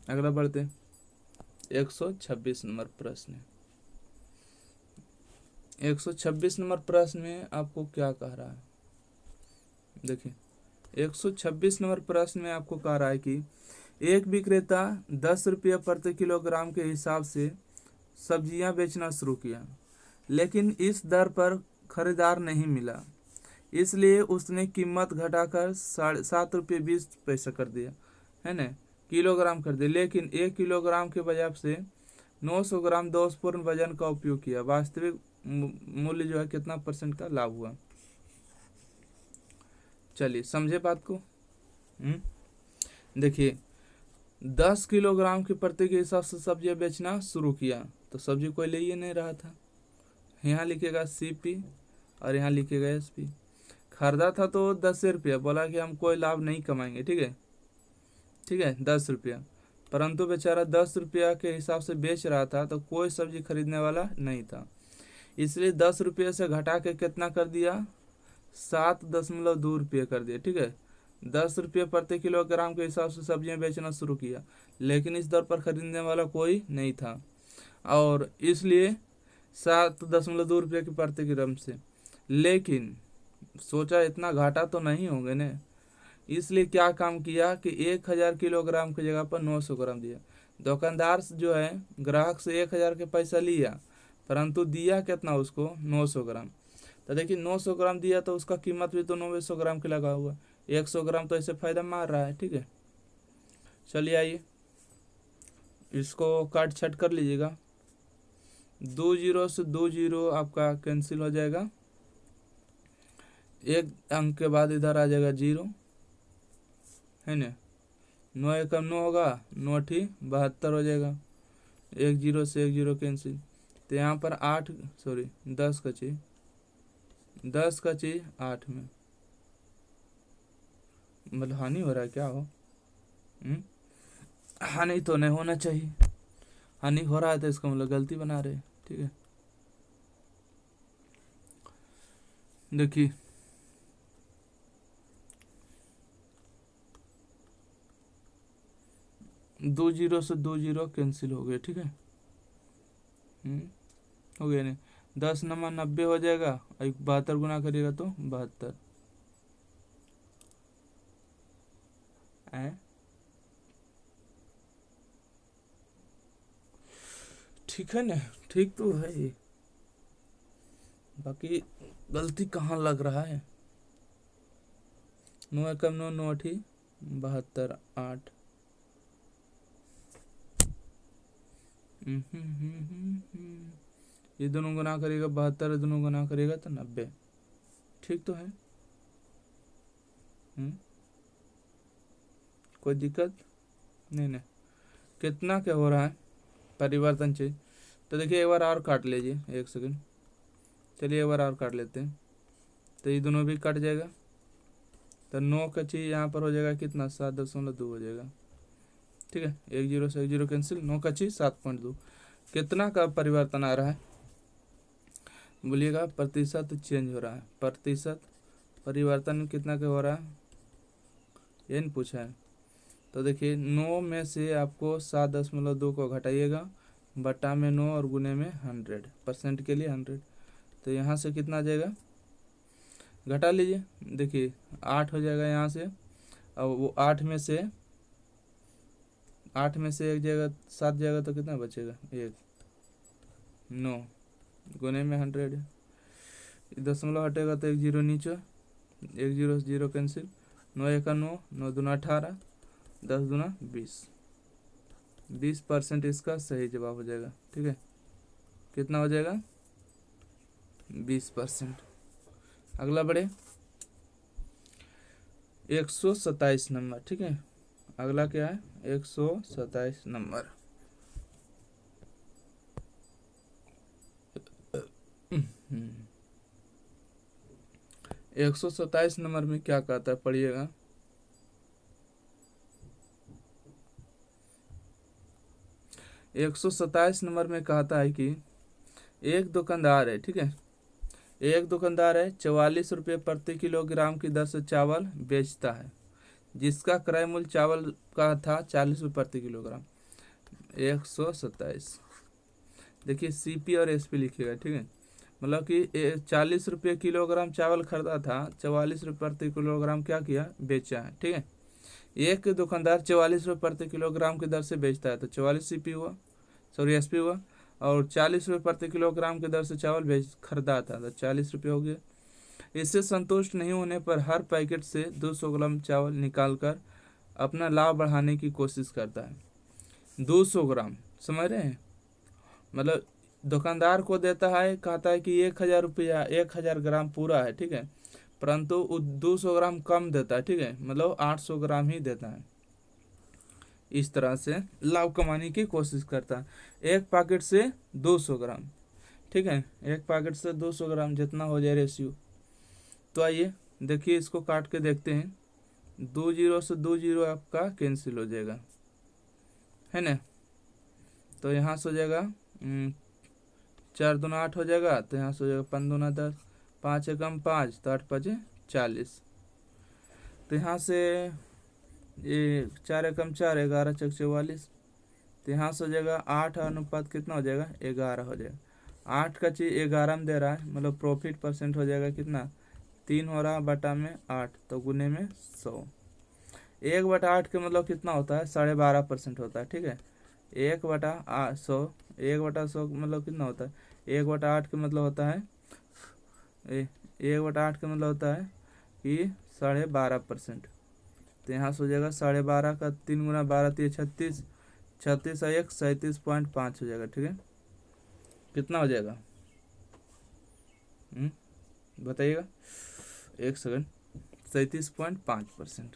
[SPEAKER 1] अगला बढ़ते 126 नंबर प्रश्न। 126 नंबर प्रश्न में आपको क्या कह रहा है, देखिए 126 नंबर प्रश्न में आपको कह रहा है कि एक विक्रेता 10 रुपये प्रति किलोग्राम के हिसाब से सब्जियां बेचना शुरू किया, लेकिन इस दर पर खरीदार नहीं मिला, इसलिए उसने कीमत घटाकर 7.20 रुपये कर दिया, है ना किलोग्राम कर दिया, लेकिन 1 किलोग्राम के बजाय से 900 ग्राम दोषपूर्ण वजन का उपयोग किया। वास्तविक मूल्य जो है कितना % का लाभ हुआ। चलिए समझे बात को। देखिए 10 किलोग्राम के प्रति के हिसाब से सब्जियां बेचना शुरू किया, तो सब्जी कोई ले ही नहीं रहा था, यहाँ लिखेगा CP और यहाँ लिखेगा SP। खरीदा था तो 10 रुपया, बोला कि हम कोई लाभ नहीं कमाएंगे, ठीक है 10 रुपया, परंतु बेचारा 10 रुपया के हिसाब से बेच रहा था, तो कोई सब्जी खरीदने वाला नहीं था, इसलिए 10 रुपये से घटा के कितना कर दिया 7.2 रुपये कर दिया, ठीक है 10 रुपये प्रति किलोग्राम के हिसाब से सब्जियां बेचना शुरू किया, लेकिन इस दर पर खरीदने वाला कोई नहीं था, और इसलिए 7.2 रुपये की प्रति किलोग्राम से, लेकिन सोचा इतना घाटा तो नहीं होंगे ने, इसलिए क्या काम किया कि 1000 किलोग्राम की जगह पर 900 ग्राम दिया। दुकानदार जो है ग्राहक से 1000 के पैसा लिया, परंतु दिया कितना उसको 900 ग्राम। तो देखिए 900 ग्राम दिया तो उसका कीमत भी तो 900 ग्राम के लगा हुआ, 100 ग्राम तो ऐसे फायदा मार रहा है, ठीक है। चलिए आइए इसको काट छट कर लीजिएगा, 2 0 से 2 0 आपका कैंसिल हो जाएगा, 1 अंक के बाद इधर आ जाएगा 0, है ना 9 एकम 9 होगा, 9 ठी 72 हो जाएगा, 1 0 से 1 0 कैंसिल, तो यहाँ पर 10 का चीज 8 में, मतलब हानि हो रहा है क्या हो, हानि तो नहीं होना चाहिए, हानि हो रहा है तो इसका मतलब गलती बना रहे, ठीक है। देखिए 2 0 से 2 0 कैंसिल हो गए, ठीक है हो गया नहीं, 10 नमा 90 हो जाएगा, 72 गुना करिएगा तो 72, ठीक है ना, ठीक तो है ये, बाकी गलती कहाँ लग रहा है। 9 एकम 9, 9 ठी 72, 8 ये दोनों गुना करेगा 72, दोनों गुना करेगा तो 90, ठीक तो है। कोई दिक्कत नहीं, कितना क्या हो रहा है परिवर्तन चाहिए, तो देखिए एक बार और काट लीजिए, 1 सेकंड, चलिए एक बार और काट लेते हैं, तो ये दोनों भी कट जाएगा, तो 9 का चीज यहाँ पर हो जाएगा कितना 7.2 हो जाएगा, ठीक है 1 0 से 1 0 कैंसिल, 9 का चीज 7.2, कितना का परिवर्तन आ रहा है बोलिएगा, प्रतिशत चेंज हो रहा है, प्रतिशत परिवर्तन कितना का हो रहा है ये नहीं पूछा है। तो देखिए 9 में से आपको 7.2 को घटाइएगा, बटा में 9 और गुने में 100% के लिए 100, तो यहाँ से कितना आ जाएगा घटा लीजिए, देखिए 8 हो जाएगा यहाँ से, अब वो 8 में से 1 जगह 7 जाएगा तो कितना बचेगा 1, 9 गुने में 100, दशमलव हटेगा तो 1 0 नीचे, 1 0 से 0 कैंसिल, 9 एका 9, 9 दूना 18, 10 दूना 20। 20% इसका सही जवाब हो जाएगा। ठीक है, कितना हो जाएगा? 20%। अगला बढ़े, 127 नंबर। ठीक है, अगला क्या है? 127 नंबर। 127 नंबर में क्या कहता है, पढ़िएगा। एक 127 नंबर में कहता है कि एक दुकानदार है, ठीक है, एक दुकानदार है 44 रुपये प्रति किलोग्राम की दर से चावल बेचता है, जिसका क्रय मूल्य चावल का था 40 रुपये प्रति किलोग्राम। 127, देखिए सीपी और एसपी लिखिएगा। ठीक है, मतलब कि 40 रुपये किलोग्राम चावल खरीदा था, 44 रुपये प्रति किलोग्राम क्या किया? बेचा है। ठीक है, एक दुकानदार 44 रुपये प्रति किलोग्राम की दर से बेचता है, तो 44 सीपी हुआ, सॉरी एसपी हुआ, और 40 रुपये प्रति किलोग्राम की दर से चावल खरीदा था, तो 40 रुपये हो गया। इससे संतुष्ट नहीं होने पर हर पैकेट से 200 ग्राम चावल निकालकर अपना लाभ बढ़ाने की कोशिश करता है। 200 ग्राम, समझ रहे हैं? मतलब दुकानदार को देता है, कहता है कि 1000 रुपया 1000 ग्राम पूरा है, ठीक है, परंतु 200 ग्राम कम देता है। ठीक है, मतलब 800 ग्राम ही देता है। इस तरह से लाभ कमाने की कोशिश करता है। एक पैकेट से 200 ग्राम, ठीक है, एक पैकेट से 200 ग्राम जितना हो जाए रेशियो। तो आइए देखिए, इसको काट के देखते हैं। 2 जीरो से 2 जीरो आपका कैंसिल हो जाएगा, है ना? तो यहाँ से हो जाएगा 4 दूना 8 हो जाएगा, तो यहाँ से हो जाएगा 5 दूना 10, 5 एकम 5, तो 8 5 40। तो यहाँ से ये 4 एकम 4, 11 चक 44, तो यहाँ से हो जाएगा 8 अनुपात कितना हो जाएगा? 11 हो जाएगा। 8 का चीज़ 11 में दे रहा है, मतलब प्रॉफिट परसेंट हो जाएगा कितना? 3 हो रहा बटा में 8, तो गुने में 100। 1/8 के मतलब कितना होता है? 12.5% होता है। ठीक है, 1/100, 1/100 मतलब कितना होता है? 1/8 के मतलब होता है 1/8 के मतलब होता है कि 12.5%। तो यहाँ से हो जाएगा 12.5 का 3 गुना 12 3 36, 36 और 1 37.5 हो जाएगा। ठीक है, कितना हो जाएगा? बताइएगा, 1 सेकंड। 37.5%।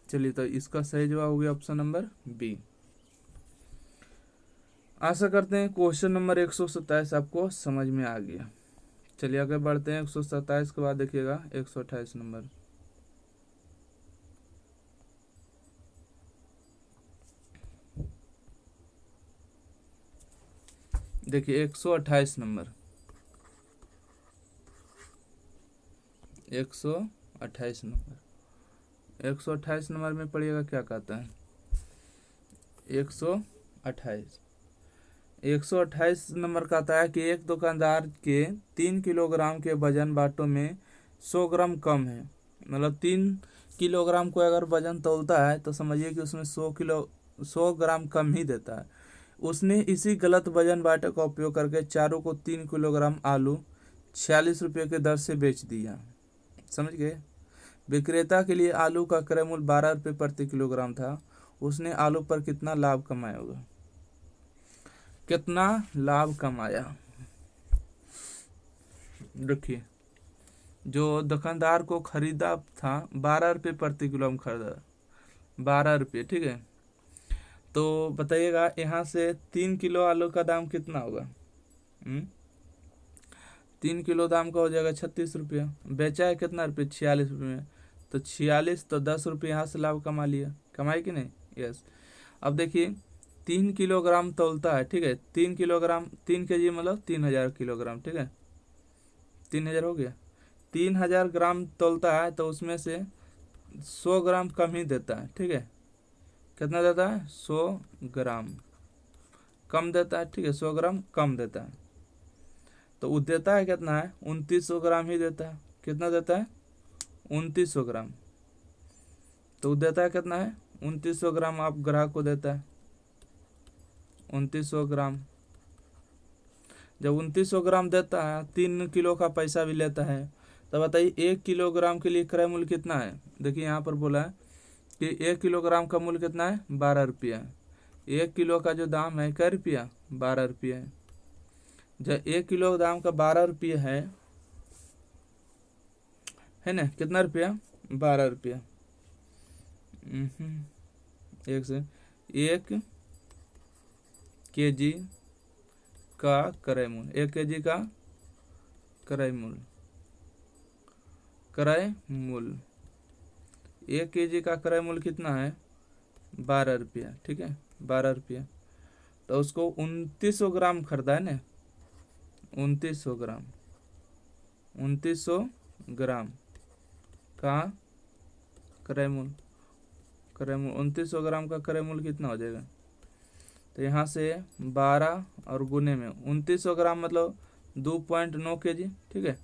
[SPEAKER 1] चलिए, तो इसका सही जवाब हो गया ऑप्शन नंबर बी। आशा करते हैं क्वेश्चन नंबर 127 आपको समझ में आ गया। चलिए आगे बढ़ते हैं। 127 के बाद देखिएगा 128 नंबर। देखिए 128 नंबर, 128 नंबर, 128 नंबर में पढ़िएगा क्या कहता है। 128 नंबर कहता है कि एक दुकानदार के 3 किलोग्राम के वजन बाटों में 100 ग्राम कम है। मतलब 3 किलोग्राम को अगर वजन तोलता है तो समझिए कि उसमें 100 ग्राम कम ही देता है। उसने इसी गलत वजन बाटे का उपयोग करके चारों को 3 किलोग्राम आलू 46 रुपये के दर से बेच दिया। समझ गए? विक्रेता के लिए आलू का क्रय मूल्य 12 रुपये प्रति किलोग्राम था। उसने आलू पर कितना लाभ कमाया होगा? कितना लाभ कमाया? देखिए, जो दुकानदार को खरीदा था 12 रुपये प्रति किलो में खरीदा, 12 रुपये, ठीक है। तो बताइएगा यहाँ से 3 किलो आलू का दाम कितना होगा? 3 किलो दाम का हो जाएगा 36 रुपया। बेचा है कितना रुपये? 46 रुपये में। तो 46, तो 10 रुपये यहाँ से लाभ कमा लिया। कमाई कि नहीं? यस। अब देखिए 3 किलोग्राम तौलता है, ठीक है, 3 किलोग्राम, 3 केजी मतलब 3000 किलोग्राम, ठीक है, 3000 हो गया। 3000 ग्राम तौलता है, तो उसमें से 100 ग्राम कम ही देता है। ठीक है, कितना देता है? 100 ग्राम कम देता है। ठीक है, 100 ग्राम कम देता है। तो वो देता है कितना है? 2900 ग्राम ही देता है। कितना देता है? 2900 ग्राम। तो वो देता है कितना है? 2900 ग्राम आप ग्राहक को देता है, 2900 ग्राम। जब 2900 ग्राम देता है, 3 किलो का पैसा भी लेता है, तो बताइए 1 किलोग्राम के लिए क्रय मूल्य कितना है। देखिए यहाँ पर बोला है कि 1 किलोग्राम का मूल्य कितना है, 12 रुपया है। 1 किलो का जो दाम है कै रुपया, 12 रुपया है। जब 1 किलो दाम का 12 रुपया है ना, कितना रुपया, 12 रुपया। एक से 1 केजी का क्रय मूल्य, 1 केजी का क्रय मूल्य, क्रय मूल्य 1 केजी का क्रय मूल्य कितना है, 12 रुपया। ठीक है, 12 रुपया। तो उसको 2900 ग्राम खरीदा है ना, 2900 ग्राम, 2900 ग्राम का क्रय मूल्य, 2900 ग्राम का क्रय मूल्य कितना हो जाएगा। तो यहाँ से 12 और गुने में 2900 ग्राम मतलब 2.9 केजी। ठीक है,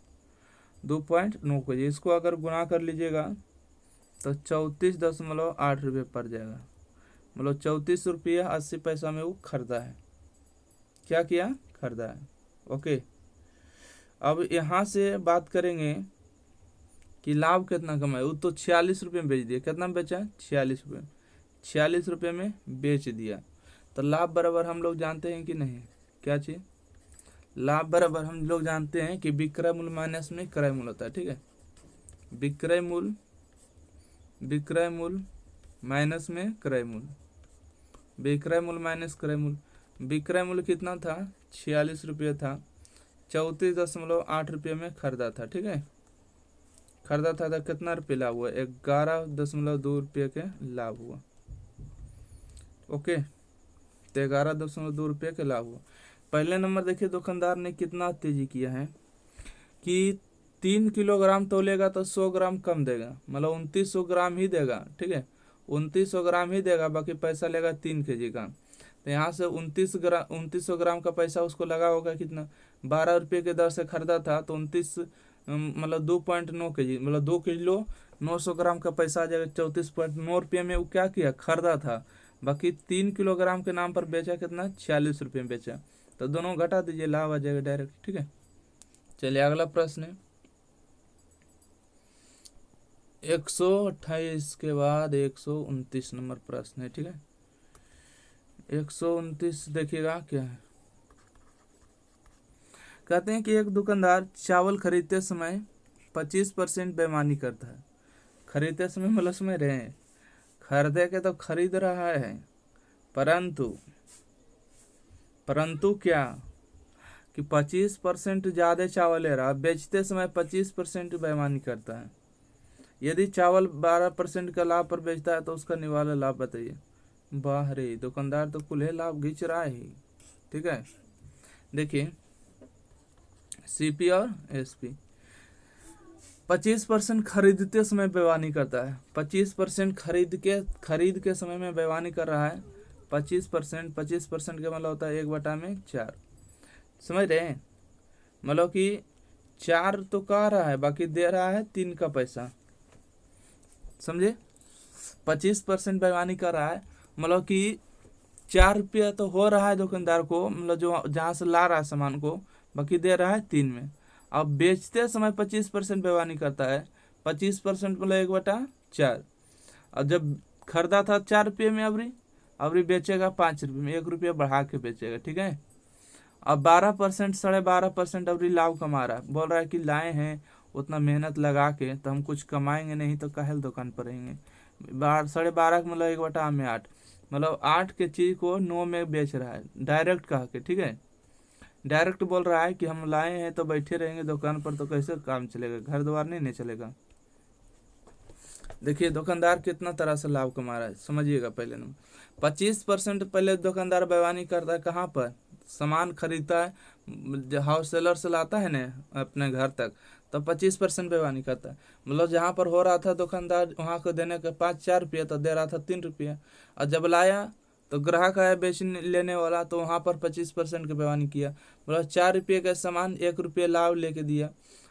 [SPEAKER 1] 2.9 केजी। इसको अगर गुना कर लीजिएगा तो 34.8 रुपये पड़ जाएगा। मतलब 34 रुपया 80 पैसा में वो खरीदा है। क्या किया, खरीदा है। ओके, अब यहाँ से बात करेंगे कि लाभ कितना कमाया। वो तो 46 रुपये में बेच दिया। कितना में बेचा, 46 रुपये, 46 रुपये में बेच दिया। तो लाभ बराबर हम लोग जानते हैं कि नहीं, क्या चीज़, लाभ बराबर हम लोग जानते हैं कि विक्रय मूल्य माइनस में क्रय मूल्य होता है। ठीक है, विक्रय मूल्य, विक्रय मूल्य माइनस में क्रय मूल्य, विक्रय मूल्य माइनस क्रय मूल्य। विक्रय मूल्य कितना था, 46 रुपये था, 34.8 रुपये में खरीदा था। ठीक है, खरीदा था तो कितना रुपये लाभ हुआ, 11.2 रुपये के लाभ हुआ। ओके, तो 11.2 रुपये के लाभ हुआ। पहले नंबर देखिए दुकानदार ने कितना तेजी किया है कि 3 किलोग्राम तोलेगा तो 100 ग्राम कम देगा, मतलब 2900 ग्राम ही देगा। ठीक है, 2900 ग्राम ही देगा, बाकी पैसा लेगा 3 केजी का। तो यहाँ से 2900 ग्राम का पैसा उसको लगा होगा कितना, 12 रुपये के दर से खरीदा था तो 29 मतलब 2.9 केजी, मतलब 2 किलो 900 ग्राम का पैसा आ जाएगा। 34.9 रुपये में वो क्या किया, खरीदा था। बाकी 3 किलोग्राम के नाम पर बेचा कितना, 46 रुपये में बेचा। तो दोनों घटा दीजिए, लाभ आ जाएगा डायरेक्ट। ठीक है, चलिए अगला प्रश्न है 128 के बाद 129 नंबर प्रश्न है। ठीक है, 129 देखिएगा क्या है। कहते हैं कि एक दुकानदार चावल खरीदते समय 25% बेईमानी करता है। खरीदते समय मतलब समझ रहे हैं, खरीदे के तो खरीद रहा है, परंतु क्या कि 25% ज़्यादा चावल ले रहा है, बेचते समय 25% बेईमानी करता है। यदि चावल 12% का लाभ पर बेचता है तो उसका निवाला लाभ बताइए। वाह रे, दुकानदार तो कुल लाभ घिंच रहा है। ठीक है, देखिए सीपी और एसपी 25% खरीदते समय बेईमानी करता है। 25% खरीद के समय में बेईमानी कर रहा है। 25% का मतलब होता है 1/4। समझ रहे हैं, मतलब कि 4 तो कह रहा है, बाकी दे रहा है 3 का पैसा। समझे, 25% बेईमानी कर रहा है, मतलब कि 4 रुपया तो हो रहा है दुकानदार को, मतलब जो जहाँ से ला रहा है सामान को, बाकी दे रहा है 3 में। अब बेचते समय 25% बेईमानी करता है। 25% मतलब 1/4। और जब खरीदा था 4 रुपये में, अबरी बेचेगा 5 रुपये में, 1 रुपया बढ़ा के बेचेगा। ठीक है, अब 12%, 12.5% अबरी लाभ कमा रहा है। बोल रहा है कि लाए हैं उतना मेहनत लगा के तो हम कुछ कमाएंगे नहीं तो काहे दुकान पर रहेंगे। 12.5 मतलब 1/8, मतलब 8 के चीज़ को 9 में बेच रहा है, डायरेक्ट कह के। ठीक है, डायरेक्ट बोल रहा है कि हम लाए हैं तो बैठे रहेंगे दुकान पर तो कैसे काम चलेगा, घर द्वार नहीं चलेगा। देखिए दुकानदार कितना तरह से लाभ कमा रहा है, समझिएगा। पहले नंबर 25% पहले दुकानदार बेईमानी करता है, कहाँ पर, सामान खरीदता है, हाउस सेलर से लाता है ना अपने घर तक, तो 25% बेईमानी करता है। मतलब जहाँ पर हो रहा था दुकानदार वहाँ को देने का 5-4 रुपया, तो दे रहा था 3 रुपया। और जब लाया तो ग्राहक आया बेचने लेने वाला, तो वहाँ पर 25% की बेईमानी किया। मतलब 4 रुपये का सामान 1 रुपये लाभ लेके दिया।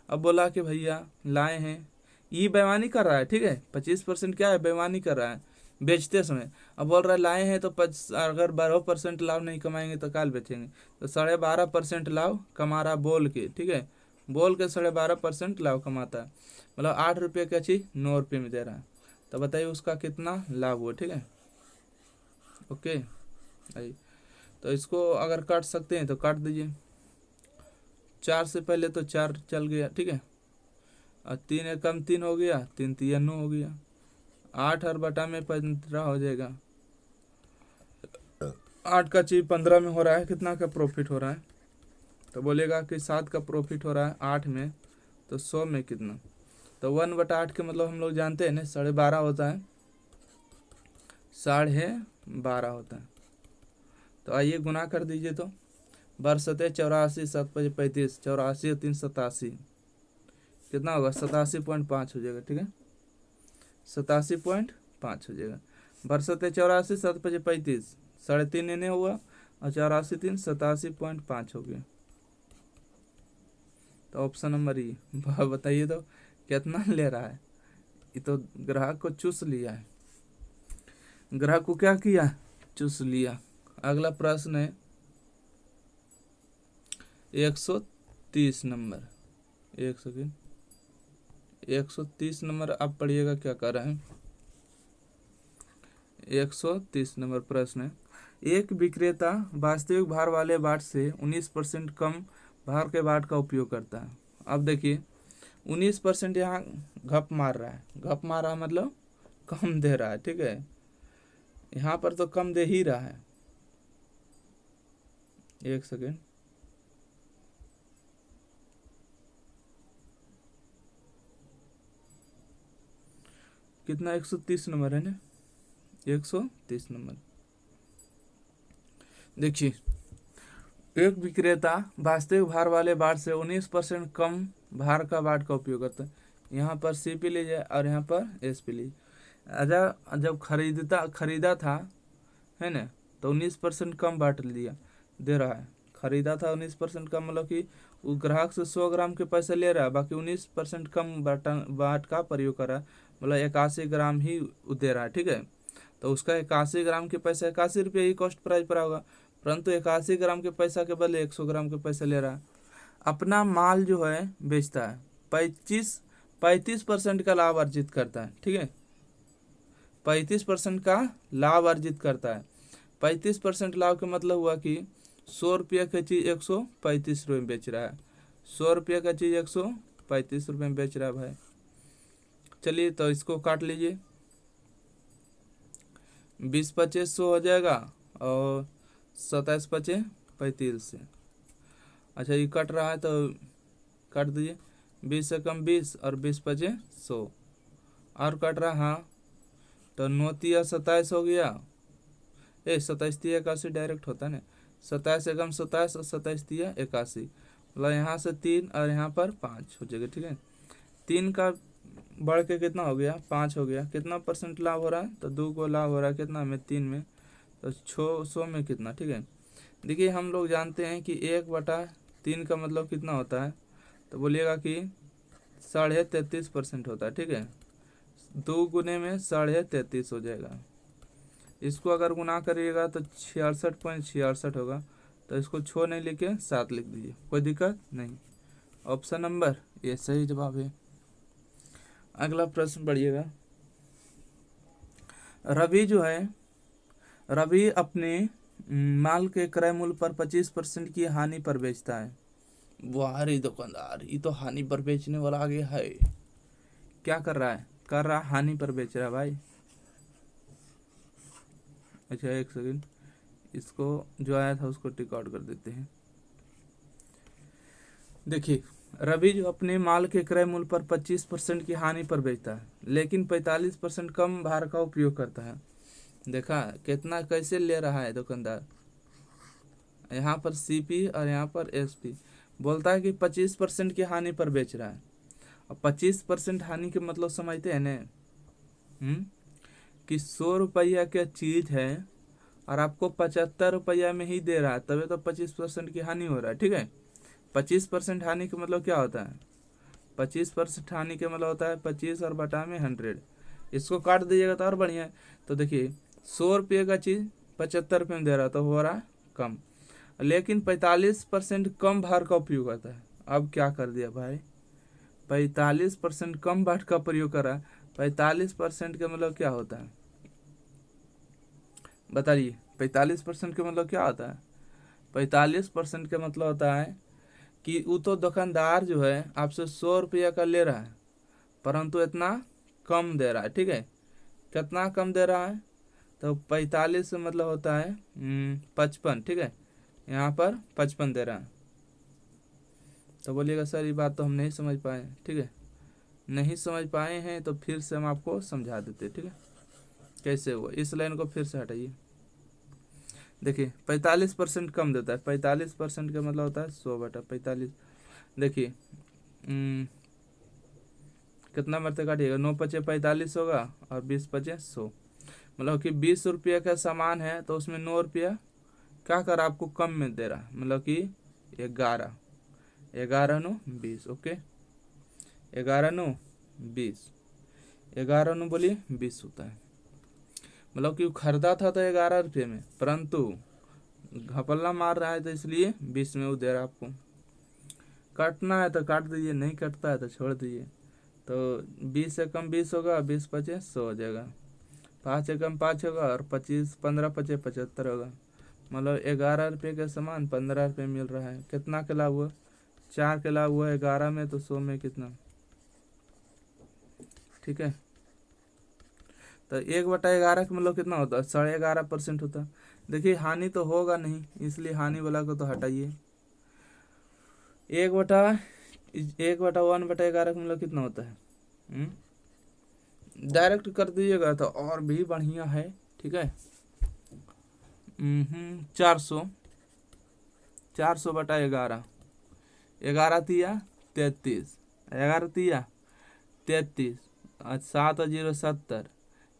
[SPEAKER 1] अब बोला कि भैया लाए हैं, ये बेईमानी कर रहा है। ठीक है, 25% क्या है, बेईमानी कर रहा है बेचते समय। अब बोल रहा है लाए हैं तो अगर 12% लाभ नहीं कमाएंगे तो काल बेचेंगे, तो 12.5% लाभ कमा रहा बोल के। ठीक है, बोल के 12.5% लाभ कमाता है, मतलब 8 रुपये का चीज़ 9 रुपये में दे रहा है, तो बताइए उसका कितना लाभ हुआ। ठीक है, ओके। आई तो इसको अगर काट सकते हैं तो काट दीजिए। 4 से पहले तो 4 चल गया, ठीक है, और 3 एकम 3 हो गया, 3 तिया 9 हो गया, 8 और बटा में 15 हो जाएगा। 8 का चीज 15 में हो रहा है, कितना का प्रॉफिट हो रहा है, तो बोलेगा कि 7 का प्रॉफिट हो रहा है 8 में, तो 100 में कितना, तो 1/8 के मतलब हम लोग जानते हैं ना 12.5 होता है, 12.5 होता है। तो आइए गुना कर दीजिए, तो बरसते 84 7 5 35, 84 और 3 87, कितना होगा 87.5 हो जाएगा। ठीक है, 87.5 हो जाएगा। बरसते 84 7 5 35, 3.5 इन्हें हुआ, और 84 3 87.5 हो गया। तो ऑप्शन नंबर ई। बताइए तो कितना ले रहा है, ये तो ग्राहक को चूस लिया है, ग्राहक को क्या किया, चूस लिया। अगला प्रश्न है 130 नंबर, 130 नंबर आप पढ़िएगा क्या कर रहे हैं। 130 नंबर प्रश्न है, एक विक्रेता वास्तविक भार वाले बाट से 19% कम भार के बाट का उपयोग करता है। अब देखिए 19% यहाँ घप मार रहा है, घप मार रहा है मतलब कम दे रहा है। ठीक है, यहाँ पर तो कम दे ही रहा है। एक सेकेंड, कितना 130 नंबर है ना, 130 नंबर। देखिए एक विक्रेता वास्तविक भार वाले बाट से 19% कम भार का बाट का उपयोग करता है। यहाँ पर CP लीजिए और यहाँ पर SP लीजिए। अच्छा, जब खरीदा था है ना, तो 19% कम बाट लिया दे रहा है। खरीदा था 19% कम, मतलब कि वो ग्राहक से 100 ग्राम के पैसे ले रहा है, बाकी 19% कम बाट का प्रयोग कर रहा है, मतलब 81 ग्राम ही दे रहा है। ठीक है, तो उसका 81 ग्राम के पैसे 81 रुपये ही कॉस्ट प्राइस पर होगा, परंतु 81 ग्राम के पैसा के बदले 100 ग्राम के पैसे ले रहा है। अपना माल जो है बेचता है, 35% का लाभ अर्जित करता है। ठीक है, 35% का लाभ अर्जित करता है। 35% लाभ का मतलब हुआ कि 100 रुपये का चीज़ 135 रुपये में बेच रहा है, 100 रुपये का चीज़ 135 रुपये में बेच रहा है भाई। चलिए तो इसको काट लीजिए, 20 पचे 100 हो जाएगा, और 27 पचे 35 से। अच्छा ये कट रहा है तो काट दीजिए, 20 से कम 20 और 20 पचे 100, और कट रहा, हाँ तो 9 तिया 27 हो गया, 27 तिया 81 डायरेक्ट होता है ना, 27 से कम 27 और 27 तिया 81, मतलब यहाँ से 3 और यहाँ पर 5 हो जाएगा। ठीक है, 3 का बढ़ के कितना हो गया 5 हो गया, कितना % लाभ हो रहा है, तो 2 को लाभ हो रहा है कितना में 3 में, तो 600 में कितना। ठीक है, देखिए हम लोग जानते हैं कि 1/3 का मतलब कितना होता है, तो बोलिएगा कि 33.5% होता है। ठीक है, 2 गुने में 33.5 हो जाएगा। इसको अगर गुना करिएगा तो 66.66 होगा, तो इसको 6 नहीं लिखे 7 लिख दीजिए, कोई दिक्कत नहीं। ऑप्शन नंबर ये सही जवाब है। अगला प्रश्न पढ़िएगा, रवि अपने माल के क्रय मूल्य पर 25% की हानि पर बेचता है। वाह रे दुकानदार, ये तो हानि पर बेचने वाला आगे है। क्या कर रहा है, हानि पर बेच रहा है भाई। अच्छा एक सेकंड, इसको जो आया था उसको टिक आउट कर देते हैं। देखिए रवि जो अपने माल के क्रय मूल्य पर 25% की हानि पर बेचता है, लेकिन 45% कम भार का उपयोग करता है। देखा कितना कैसे ले रहा है दुकानदार, यहाँ पर CP और यहाँ पर SP, बोलता है कि 25% की हानि पर बेच रहा है। और 25% हानि के मतलब समझते हैं ना, कि 100 रुपया का चीज़ है और आपको 75 रुपया में ही दे रहा है, तभी तो 25% की हानि हो रहा है। ठीक है, 25% हानि का मतलब क्या होता है, 25% हानि का मतलब होता है 25 और बटा में 100, इसको काट दीजिएगा तो और बढ़िया है। तो देखिए 100 रुपये का चीज़ 75 रुपये में दे रहा है, तो हो रहा है कम, लेकिन 45% कम भार का उपयोग करता है। अब क्या कर दिया भाई, 45% कम बाट का प्रयोग करा। 45% का मतलब क्या होता है बताइए, 45% का मतलब क्या होता है? 45% का मतलब होता है कि वो तो दुकानदार जो है आपसे 100 रुपया का ले रहा है, परंतु इतना कम दे रहा है, ठीक है। कितना कम दे रहा है? तो 45 से मतलब होता है 55, ठीक है। यहाँ पर 55 दे रहा है। तो बोलिएगा सर ये बात तो हम नहीं समझ पाए, ठीक है। नहीं समझ पाए हैं तो फिर से हम आपको समझा देते, ठीक है, कैसे हुआ। इस लाइन को फिर से हटाइए। देखिए 45% कम देता है, 45% का मतलब होता है 100/45। देखिए कितना मरते काटिएगा, 9×5 = 45 होगा और 20×5 = 100। मतलब कि 20 रुपये का सामान है तो उसमें 9 रुपया क्या कर आपको कम में दे रहा, मतलब कि 11, 11×9 = 20, ओके। 11×9 = 20, 11×9 बोलिए 20 होता है। मतलब कि वो खरीदा था तो 11 रुपये में, परंतु घपला मार रहा है तो इसलिए 20 में वो दे रहा आपको। काटना है तो काट दीजिए, नहीं कटता है तो छोड़ दीजिए। तो 20 से कम 20 होगा, 20×5 = 100 हो जाएगा। 5 से कम 5 होगा और 25, 15×5 = 75 होगा। मतलब 11 रुपये का सामान 15 रुपये मिल रहा है। कितना के लाभ हुआ? 4 के लाभ हुआ 11 में, तो 100 में कितना, ठीक है। तो 1/11 का मतलब कितना होता है? 11.5% होता है। देखिए हानि तो होगा नहीं, इसलिए हानि वाला को तो हटाइए। 1/1/11 का मतलब कितना होता है? डायरेक्ट कर दीजिएगा तो और भी बढ़िया है, ठीक है। 400, 400/11, 11×3 = 33, 11×3 = 33, 7×0 = 70,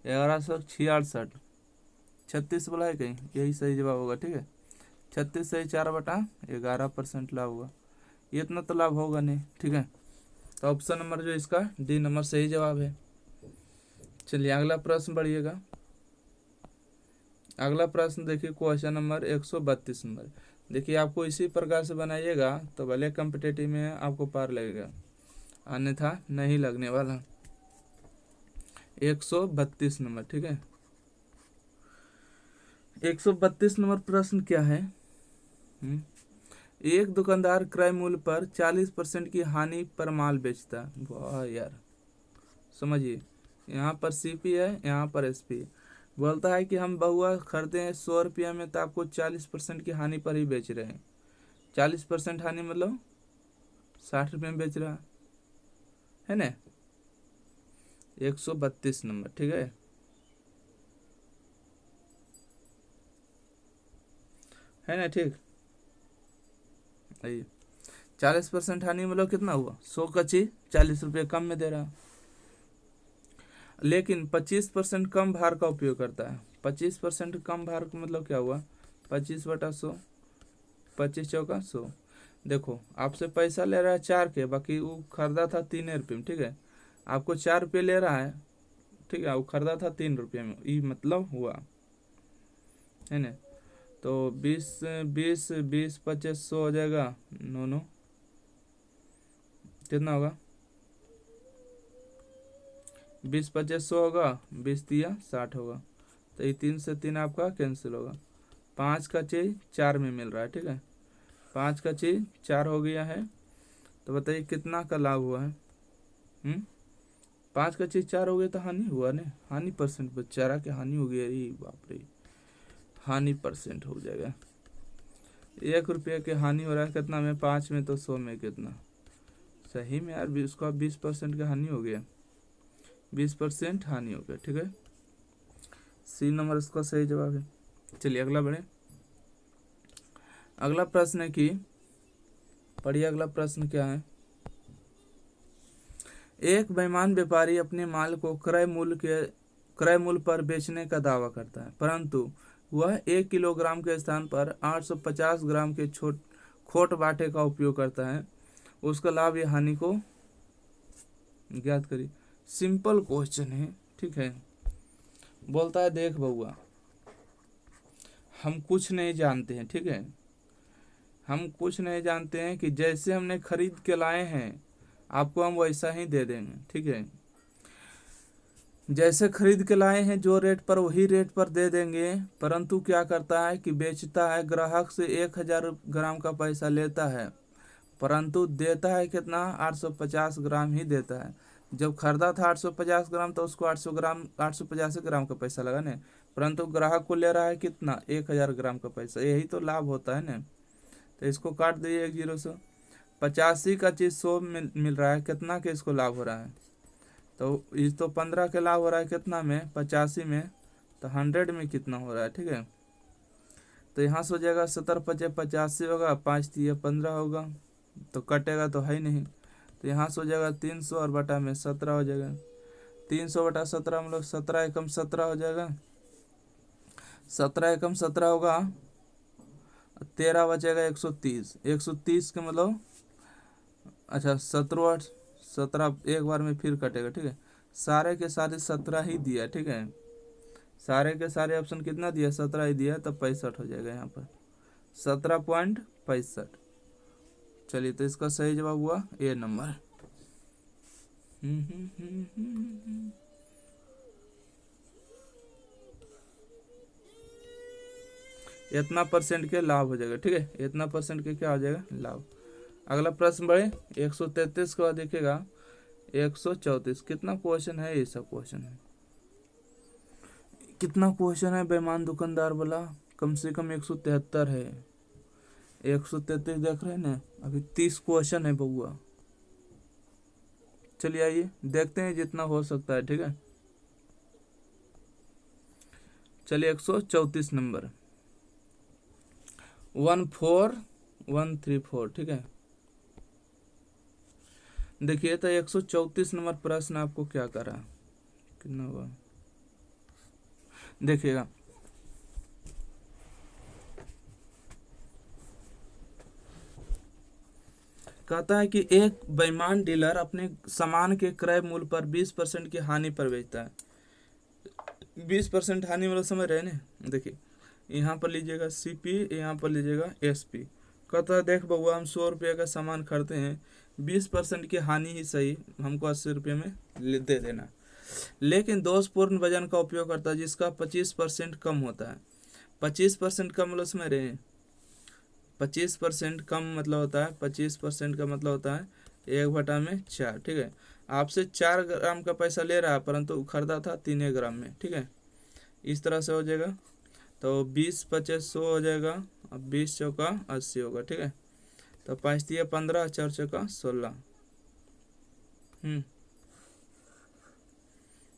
[SPEAKER 1] 11×66 = 36 बोला है कहीं, यही सही जवाब होगा, ठीक है। 36 से 4/11% लाभ हुआ। ये इतना तो लाभ होगा नहीं, ठीक है। तो ऑप्शन नंबर जो इसका डी नंबर सही जवाब है। चलिए अगला प्रश्न बढ़िएगा। अगला प्रश्न देखिए, क्वेश्चन नंबर 132 नंबर। देखिए आपको इसी प्रकार से बनाइएगा तो भले कॉम्पिटेटिव में आपको पार लगेगा, अन्यथा नहीं लगने वाला। 132 नंबर, ठीक है। 132 नंबर प्रश्न क्या है? एक दुकानदार क्रय मूल्य पर 40% की हानि पर माल बेचता है। वाह यार, समझिए, यहाँ पर सीपी है, यहाँ पर एसपी है। बोलता है कि हम बहुआ खरीदे हैं 100 रुपया में, तो आपको 40% की हानि पर ही बेच रहे हैं। 40% हानि मतलब 60 रुपये में बेच रहा है ना। 132 नंबर, ठीक है ना, ठीक। आइए, 40% हानि मतलब कितना हुआ? 100 कच्ची 40 रुपये कम में दे रहा, लेकिन 25% कम भार का उपयोग करता है। 25% कम भार का मतलब क्या हुआ? 25/100, 25×4 = 100। देखो आपसे पैसा ले रहा है 4 के, बाकी वो खरीदा था 3 रुपये में, ठीक है। आपको 4 रुपये ले रहा है, ठीक है, वो खरीदा था 3 रुपये में, ये मतलब हुआ है ना। तो 20 20 20 25 100 हो जाएगा, 9 9 कितना होगा? 20×5 = 100 होगा, 20×3 = 60 होगा। तो ये 3 से 3 आपका कैंसिल होगा। 5 का चीज 4 में मिल रहा है, ठीक है। 5 का चीज 4 हो गया है। तो बताइए कितना का लाभ हुआ है? 5 का चीज 4 हो गया तो हानि हुआ ना, हानि परसेंट बेचारा की हानि हो गया। अरे बाप रे, हानि परसेंट हो जाएगा। 1 रुपये की हानि हो रहा है कितना में? 5 में, तो 100 में कितना? सही में यार, उसका 20% का हानि हो गया, 20% हानि हो गया, ठीक है। सी नंबर इसका सही जवाब है। चलिए अगला बढ़े। अगला प्रश्न है कि, पढ़िए अगला प्रश्न क्या है। एक बेईमान व्यापारी अपने माल को क्रय मूल्य पर बेचने का दावा करता है, परंतु वह 1 किलोग्राम के स्थान पर 850 ग्राम के खोट बाटे का उपयोग करता है। उसका लाभ या हानि को ज्ञात करिए। सिंपल क्वेश्चन है, ठीक है। बोलता है देख बउआ, हम कुछ नहीं जानते हैं, ठीक है। हम कुछ नहीं जानते हैं कि जैसे हमने खरीद के लाए हैं आपको हम वैसा ही दे देंगे, ठीक है। जैसे खरीद के लाए हैं जो रेट पर वही रेट पर दे देंगे, परंतु क्या करता है कि बेचता है, ग्राहक से 1000 ग्राम का पैसा लेता है, परंतु देता है कितना, 850 ग्राम ही देता है। जब खरीदा था 850 ग्राम तो उसको 850 ग्राम का पैसा लगा ना, परंतु ग्राहक को ले रहा है कितना, 1000 ग्राम का पैसा। यही तो लाभ होता है ना। तो इसको काट दिए एक जीरो से। 85 का चीज़ 100 मिल रहा है, कितना के इसको लाभ हो रहा है, तो इस तो 15 के लाभ हो रहा है कितना में, 85 में, तो 100 में कितना हो रहा है, ठीक है। तो यहाँ से हो जाएगा 70 पचे 85 होगा, 5 तिया 15 होगा, तो कटेगा तो है ही नहीं। तो यहाँ से हो जाएगा 300 और बटा में 17 हो जाएगा। 300 बटा 17 मतलब 17 एकम 17 हो जाएगा। 17 एकम 17 होगा, 13 बचेगा 130। 130 के मतलब अच्छा 17 एक बार में फिर कटेगा, ठीक है। सारे के सारे 17 ही दिया, ठीक है। सारे के सारे ऑप्शन कितना दिया, 17 ही दिया, तब 65 हो जाएगा यहाँ पर, 17.65। चलिए तो इसका सही जवाब हुआ ए नंबर। इतना परसेंट के लाभ हो जाएगा, ठीक है। इतना परसेंट के क्या हो जाएगा, लाभ। अगला प्रश्न बढ़े 133 के बाद देखिएगा 134। कितना क्वेश्चन है, ये सब क्वेश्चन है, कितना क्वेश्चन है बेईमान दुकानदार बोला, कम से कम 173 है। 133 देख रहे हैं ना, अभी 30 क्वेश्चन है बउआ। चलिए आइए देखते हैं जितना हो सकता है, ठीक है। चलिए 134 नंबर 14134, ठीक है। देखिए तो 134 नंबर प्रश्न आपको क्या करा, कितना हुआ देखिएगा। कहता है कि एक बेईमान डीलर अपने सामान के क्रय मूल्य पर 20% की हानि पर बेचता है। 20% हानि मतलब समझ रहे हैं ना। देखिए यहाँ पर लीजिएगा CP, यहाँ पर लीजिएगा SP। कहता है देख बउआ, हम 100 रुपये का सामान खरीदते हैं, 20% की हानि ही सही, हमको 80 रुपये में दे देना। लेकिन दोषपूर्ण वजन का उपयोग करता है जिसका 25% कम होता है। 25% कम मतलब समझ रहे हैं, 25% कम मतलब होता है, 25% का मतलब होता है 1/4, ठीक है। आपसे 4 ग्राम का पैसा ले रहा है, परंतु खरीदा था 3 ग्राम में, ठीक है। इस तरह से हो जाएगा, तो 20 पचे 100 हो जाएगा, अब 20 चौका 80 होगा, ठीक है। तो 5 तिया 15, 4 चौका 16।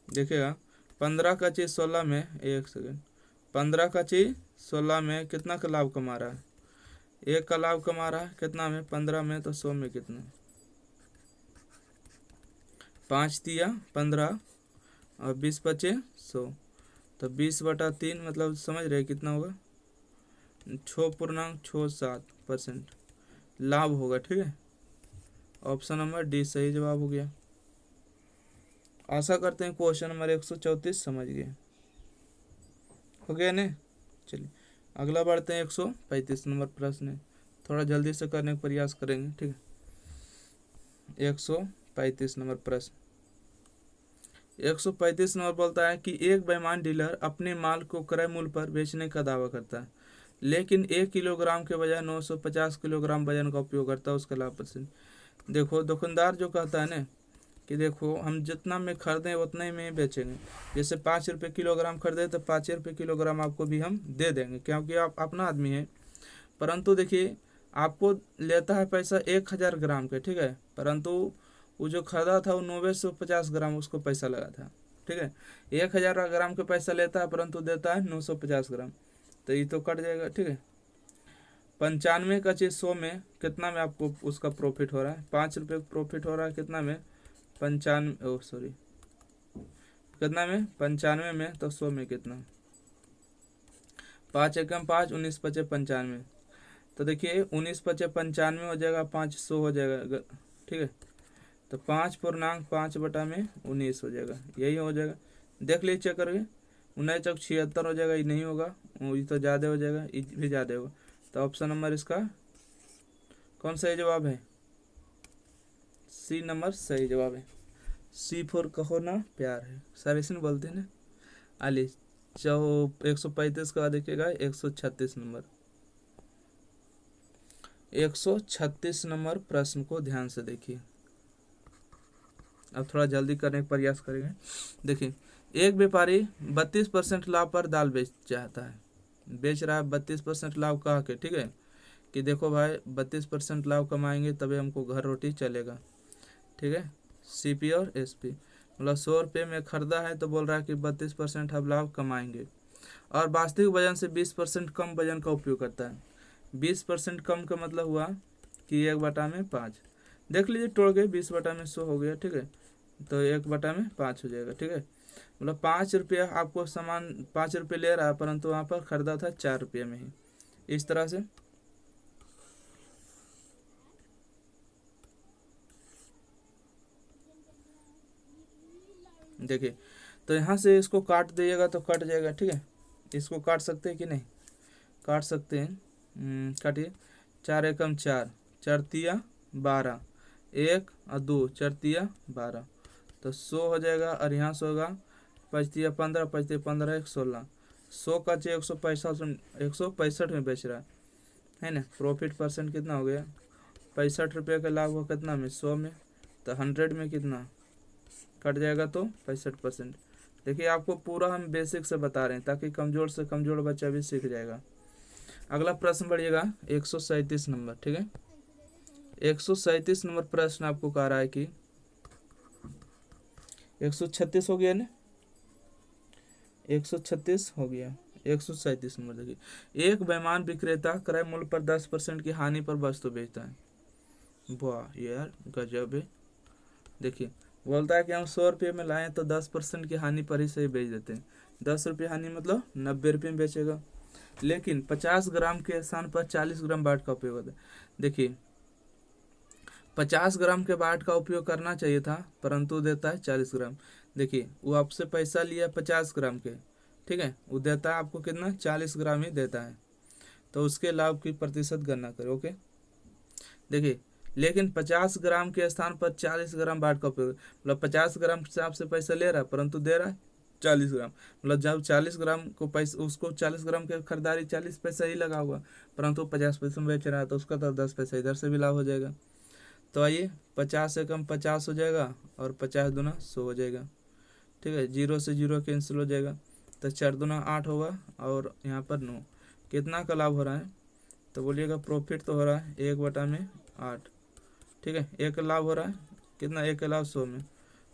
[SPEAKER 1] देखिएगा 15 का चीज़ 16 में, एक सेकेंड, 15 का चीज़ 16 में कितना का लाभ कमा रहा है, 1 का लाभ कमा रहा है कितना में, 15 में, तो 100 में कितना, 5 तिया 15 और 20 पचे 100, तो 20/3 मतलब समझ रहे कितना होगा, 6.67% लाभ होगा, ठीक है। ऑप्शन नंबर डी सही जवाब हो गया। आशा करते हैं क्वेश्चन नंबर 134 समझ गए, हो गया ना। चलिए अगला बढ़ते हैं 135 नंबर प्रश्न है, थोड़ा जल्दी से करने का प्रयास करेंगे, ठीक है। 135 नंबर प्रश्न, 135 नंबर बोलता है कि एक बेईमान डीलर अपने माल को क्रय मूल्य पर बेचने का दावा करता है, लेकिन 1 किलोग्राम के बजाय 950 किलोग्राम वजन का उपयोग करता है, उसका लाभ परसेंट। देखो दुकानदार जो कहता है ना कि देखो हम जितना में खरीदें उतना ही में बेचेंगे, जैसे 5 रुपये किलोग्राम खरीदे तो 5 रुपये किलोग्राम आपको भी हम दे देंगे, क्योंकि आप अपना आदमी है। परंतु देखिए आपको लेता है पैसा 1000 ग्राम के, ठीक है, परंतु वो जो खरीदा था वो 950 ग्राम उसको पैसा लगा था, ठीक है। 1000 ग्राम का पैसा लेता है परंतु देता है 950 ग्राम, तो ये तो कट जाएगा, ठीक है। 95 का चीज़ 100 में कितना में आपको उसका प्रॉफिट हो रहा है, 5 रुपये प्रॉफिट हो रहा है कितना में, 95 कितना में, 95 में, तो 100 में कितना, 5 एकम 5, 19 पचे 95, तो देखिए 19 पचे 95 हो जाएगा, 500 हो जाएगा, ठीक है। तो 5.5/19 हो जाएगा, यही हो जाएगा। देख लीजिए चेक करके, 19 चौक 76 हो जाएगा, ये नहीं होगा, ये तो ज़्यादा हो जाएगा, ये भी ज़्यादा होगा, तो ऑप्शन नंबर इसका कौन सही जवाब है? सी नंबर सही जवाब है। सी फोर कहो ना प्यार है, सर ऐसे बोलते हैं ना। आली 135 का देखिएगा 136 नंबर। 136 नंबर प्रश्न को ध्यान से देखिए। अब थोड़ा जल्दी करने का प्रयास करेंगे। देखिए, एक व्यापारी 32% लाभ पर दाल बेच चाहता है, बेच रहा है 32% लाभ कहा के, ठीक है, कि देखो भाई 32% लाभ कमाएंगे तभी हमको घर रोटी चलेगा, ठीक है। सीपी और एसपी मतलब 100 रुपये में खरीदा है तो बोल रहा है कि 32% हम लाभ कमाएंगे, और वास्तविक वजन से 20% कम वजन का उपयोग करता है। 20% कम का मतलब हुआ कि 1/5 देख लीजिए, तोड़ गए 20/100 हो गया, ठीक है, तो 1/5 हो जाएगा, ठीक है। मतलब 5 रुपया आपको सामान 5 रुपये ले रहा है, परंतु वहाँ पर खरीदा था 4 रुपये में ही, इस तरह से। देखिए, तो यहाँ से इसको काट दीजिएगा तो कट जाएगा, ठीक है। इसको काट सकते हैं कि नहीं? काट सकते हैं। काटिए। 4 एकम 4, 4 तिया 12, 1 और 2, 4 तिया 12, तो 100 हो जाएगा। और यहाँ से होगा 5 तिया 15, 5 तिया 15, 1 16, 100 का चाहिए 165 में बेच रहा है ना। प्रॉफिट परसेंट कितना हो गया? 65 रुपये का लाभ हो कितना में? 100 में, तो 100 में कितना कट जाएगा? तो 65%। देखिए, आपको पूरा हम बेसिक से बता रहे हैं ताकि कमज़ोर से कमज़ोर बच्चा भी सीख जाएगा। अगला प्रश्न बढ़िएगा 137 नंबर, ठीक है। 137 नंबर प्रश्न आपको कह रहा है कि 136 हो गया ना, 136 हो गया, 137 नंबर देखिए, एक बेईमान विक्रेता क्रय मूल्य पर 10% की हानि पर वस्तु बेचता है। वाह यार, गजब है। देखिए, बोलता है कि हम 100 रुपये में लाएं तो 10% की हानि पर ही सही बेच देते हैं। 10 रुपये हानि मतलब 90 रुपये में बेचेगा, लेकिन 50 ग्राम के स्थान पर 40 ग्राम बाट का उपयोग होता है। देखिए, 50 ग्राम के बाट का उपयोग करना चाहिए था, परंतु देता है 40 ग्राम। देखिए, वो आपसे पैसा लिया 50 ग्राम के, ठीक है, वो देता है आपको कितना? 40 ग्राम ही देता है, तो उसके लाभ की प्रतिशत गणना करें। ओके, देखिए, लेकिन 50 ग्राम के स्थान पर 40 ग्राम बाट का उपयोग, मतलब 50 ग्राम से आपसे पैसा ले रहा है परंतु दे रहा है 40 ग्राम, मतलब जब 40 ग्राम को पैसा, उसको 40 ग्राम की खरीदारी 40 पैसा ही लगा हुआ, परंतु 50 पैसे में बेच रहा है, तो उसका तो 10 पैसा इधर से भी लाभ हो जाएगा। तो आइए, 50 से कम 50 हो जाएगा और 50 दूना 100 हो जाएगा, ठीक है। 0 से 0 कैंसिल हो जाएगा, तो 4 दूना 8 होगा और यहाँ पर 9। कितना का लाभ हो रहा है? तो बोलिएगा प्रॉफिट तो हो रहा है 1/8, ठीक है। एक लाभ हो रहा है कितना? 1 लाभ 100 में,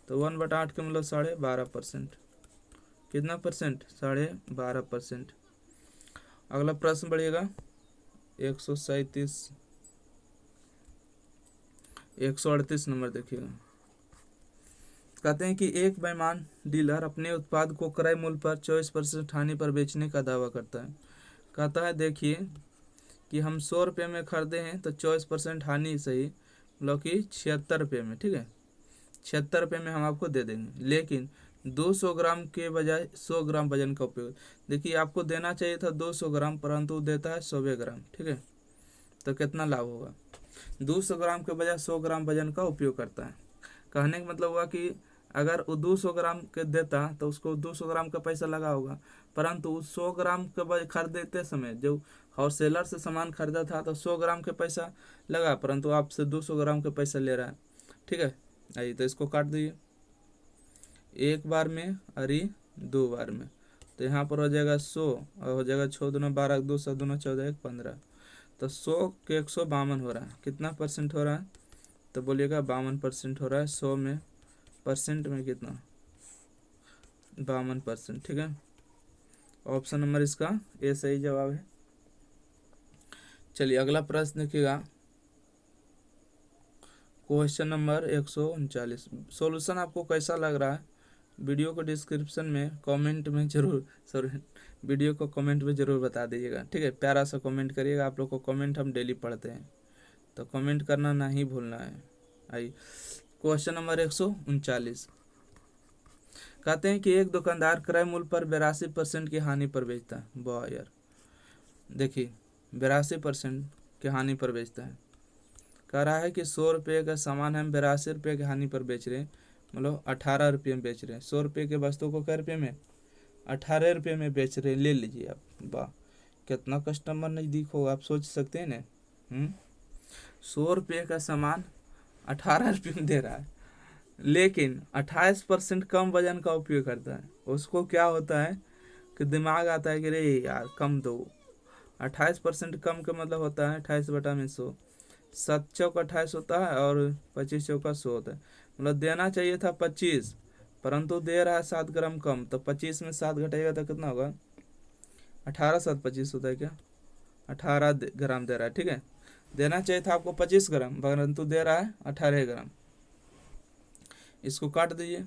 [SPEAKER 1] तो 1/8 के मतलब 12.5%। कितना परसेंट? 12.5%। अगला प्रश्न बढ़िएगा 138 नंबर देखिएगा। कहते हैं कि एक बेईमान डीलर अपने उत्पाद को क्रय मूल्य पर 24% हानि पर बेचने का दावा करता है। कहता है देखिए कि हम 100 रुपये में खरीदे हैं तो 24% हानि सही, मतलब कि 76 रुपये में, ठीक है, 76 रुपये में हम आपको दे देंगे, लेकिन 200 ग्राम के बजाय 100 ग्राम वजन का उपयोग। देखिए, आपको देना चाहिए था 200 ग्राम, परंतु देता है 100 ग्राम, ठीक है, तो कितना लाभ होगा? 200 ग्राम के बजाय 100 ग्राम वजन का उपयोग करता है। कहने का मतलब हुआ कि अगर वो 200 ग्राम के देता तो उसको 200 ग्राम का पैसा लगा होगा, परंतु उस 100 ग्राम के खरीदते समय जो होलसेलर से सामान खरीदा था तो 100 ग्राम के पैसा लगा, परंतु आपसे 200 ग्राम के पैसा ले रहा है, ठीक है। आइए, तो इसको काट दीजिए, एक बार में और 2 बार में, तो यहाँ पर हो जाएगा 100 और हो जाएगा 6 दूना 12, 2 7 दूना 14, 1 15, तो 100 के 152 हो रहा है। कितना परसेंट हो रहा है? तो बोलिएगा 52% हो रहा है। 100 में परसेंट में कितना? 52%, ठीक है। ऑप्शन नंबर इसका ए सही जवाब है। चलिए, अगला प्रश्न देखिएगा, क्वेश्चन नंबर 139। सॉल्यूशन आपको कैसा लग रहा है? वीडियो को डिस्क्रिप्शन में कमेंट में जरूर वीडियो को कमेंट में ज़रूर बता दीजिएगा, ठीक है। प्यारा सा कमेंट करिएगा, आप लोग को कमेंट हम डेली पढ़ते हैं, तो कमेंट करना नहीं भूलना है। आइए, क्वेश्चन नंबर 139। कहते हैं कि एक दुकानदार क्रय मूल्य पर 82% की हानि पर बेचता है। वाह यार, देखिए 82% की हानि पर बेचता है। कह रहा है कि 100 रुपये का सामान हम 82 रुपये की हानि पर बेच रहे हैं, मतलब 18 रुपये में बेच रहे हैं। 100 रुपये के वस्तु को कै रुपये में, 18 रुपये में बेच रहे हैं, ले लीजिए आप। वाह, कितना कस्टमर नज़दीक होगा, आप सोच सकते हैं ना। 100 रुपये का सामान 18 रुपये में दे रहा है, लेकिन 28% कम वजन का उपयोग करता है। उसको क्या होता है कि दिमाग आता है कि रे यार कम दो। 28% कम का मतलब होता है 28/100, 7 चौक 28 होता है और 25 चौका 100 होता है। मतलब देना चाहिए था 25, परंतु दे रहा है 7 ग्राम कम, तो 25 में 7 घटेगा तो कितना होगा, 18 7 25 होता है क्या, 18 ग्राम दे रहा है। ठीक है, देना चाहिए था आपको 25 ग्राम, परंतु दे रहा है 18 ग्राम। इसको काट दीजिए।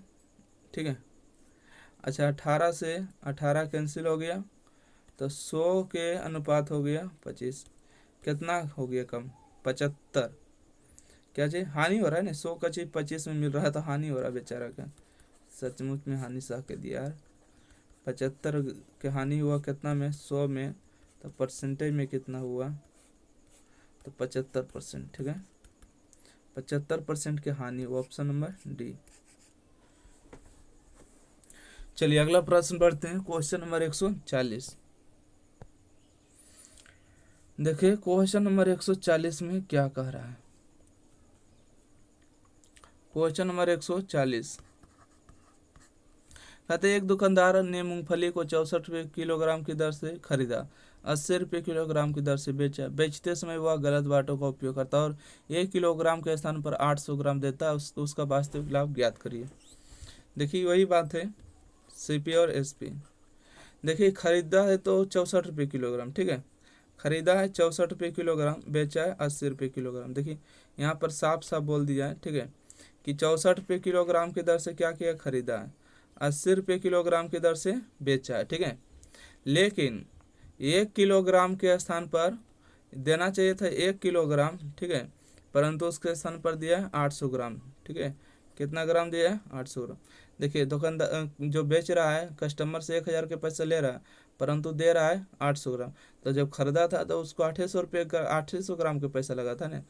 [SPEAKER 1] ठीक है, अच्छा 18 से 18 कैंसिल हो गया, तो 100 के अनुपात हो गया 25, कितना हो गया कम, 75। क्या चीज़ हानि हो रहा है ना, 100 का चीज़ 25 में मिल रहा है तो हानि हो रहा है बेचारा का, सचमुच में हानि सह के दिया यार। 75 के हानि हुआ कितना में, 100 में, तो परसेंटेज में कितना हुआ, तो 75%। ठीक है, 75% की हानि हुआ, ऑप्शन नंबर डी। चलिए अगला प्रश्न पढ़ते हैं, क्वेश्चन नंबर 140। देखिए क्वेश्चन नंबर 140 में क्या कह रहा है। क्वेश्चन नंबर 140 कहते एक दुकानदार ने मूंगफली को 64 रुपये किलोग्राम की दर से खरीदा, 80 रुपये किलोग्राम की दर से बेचा। बेचते समय वह गलत बाटों का उपयोग करता और 1 किलोग्राम के स्थान पर 800 ग्राम देता है, उसका वास्तविक लाभ ज्ञात करिए। देखिए वही बात है, सीपी और एसपी। देखिए खरीदा है तो 64 रुपये किलोग्राम, ठीक है, खरीदा है 64 रुपये किलोग्राम, बेचा है 80 रुपये किलोग्राम। देखिए यहाँ पर साफ साफ बोल दिया है, ठीक है, कि 64 रुपये किलोग्राम की दर से क्या किया, खरीदा है, 80 रुपये किलोग्राम की दर से बेचा है। ठीक है, लेकिन 1 किलोग्राम के स्थान पर देना चाहिए था 1 किलोग्राम, ठीक है, परंतु उसके स्थान पर दिया है 800 ग्राम। ठीक है, कितना ग्राम दिया है, 800 ग्राम। देखिए दुकानदार जो बेच रहा है कस्टमर से 1000 के पैसे ले रहा है, परंतु दे रहा है 800 ग्राम। तो जब खरीदा था तो उसको 800 रुपये का 800 ग्राम के पैसा लगा था ना।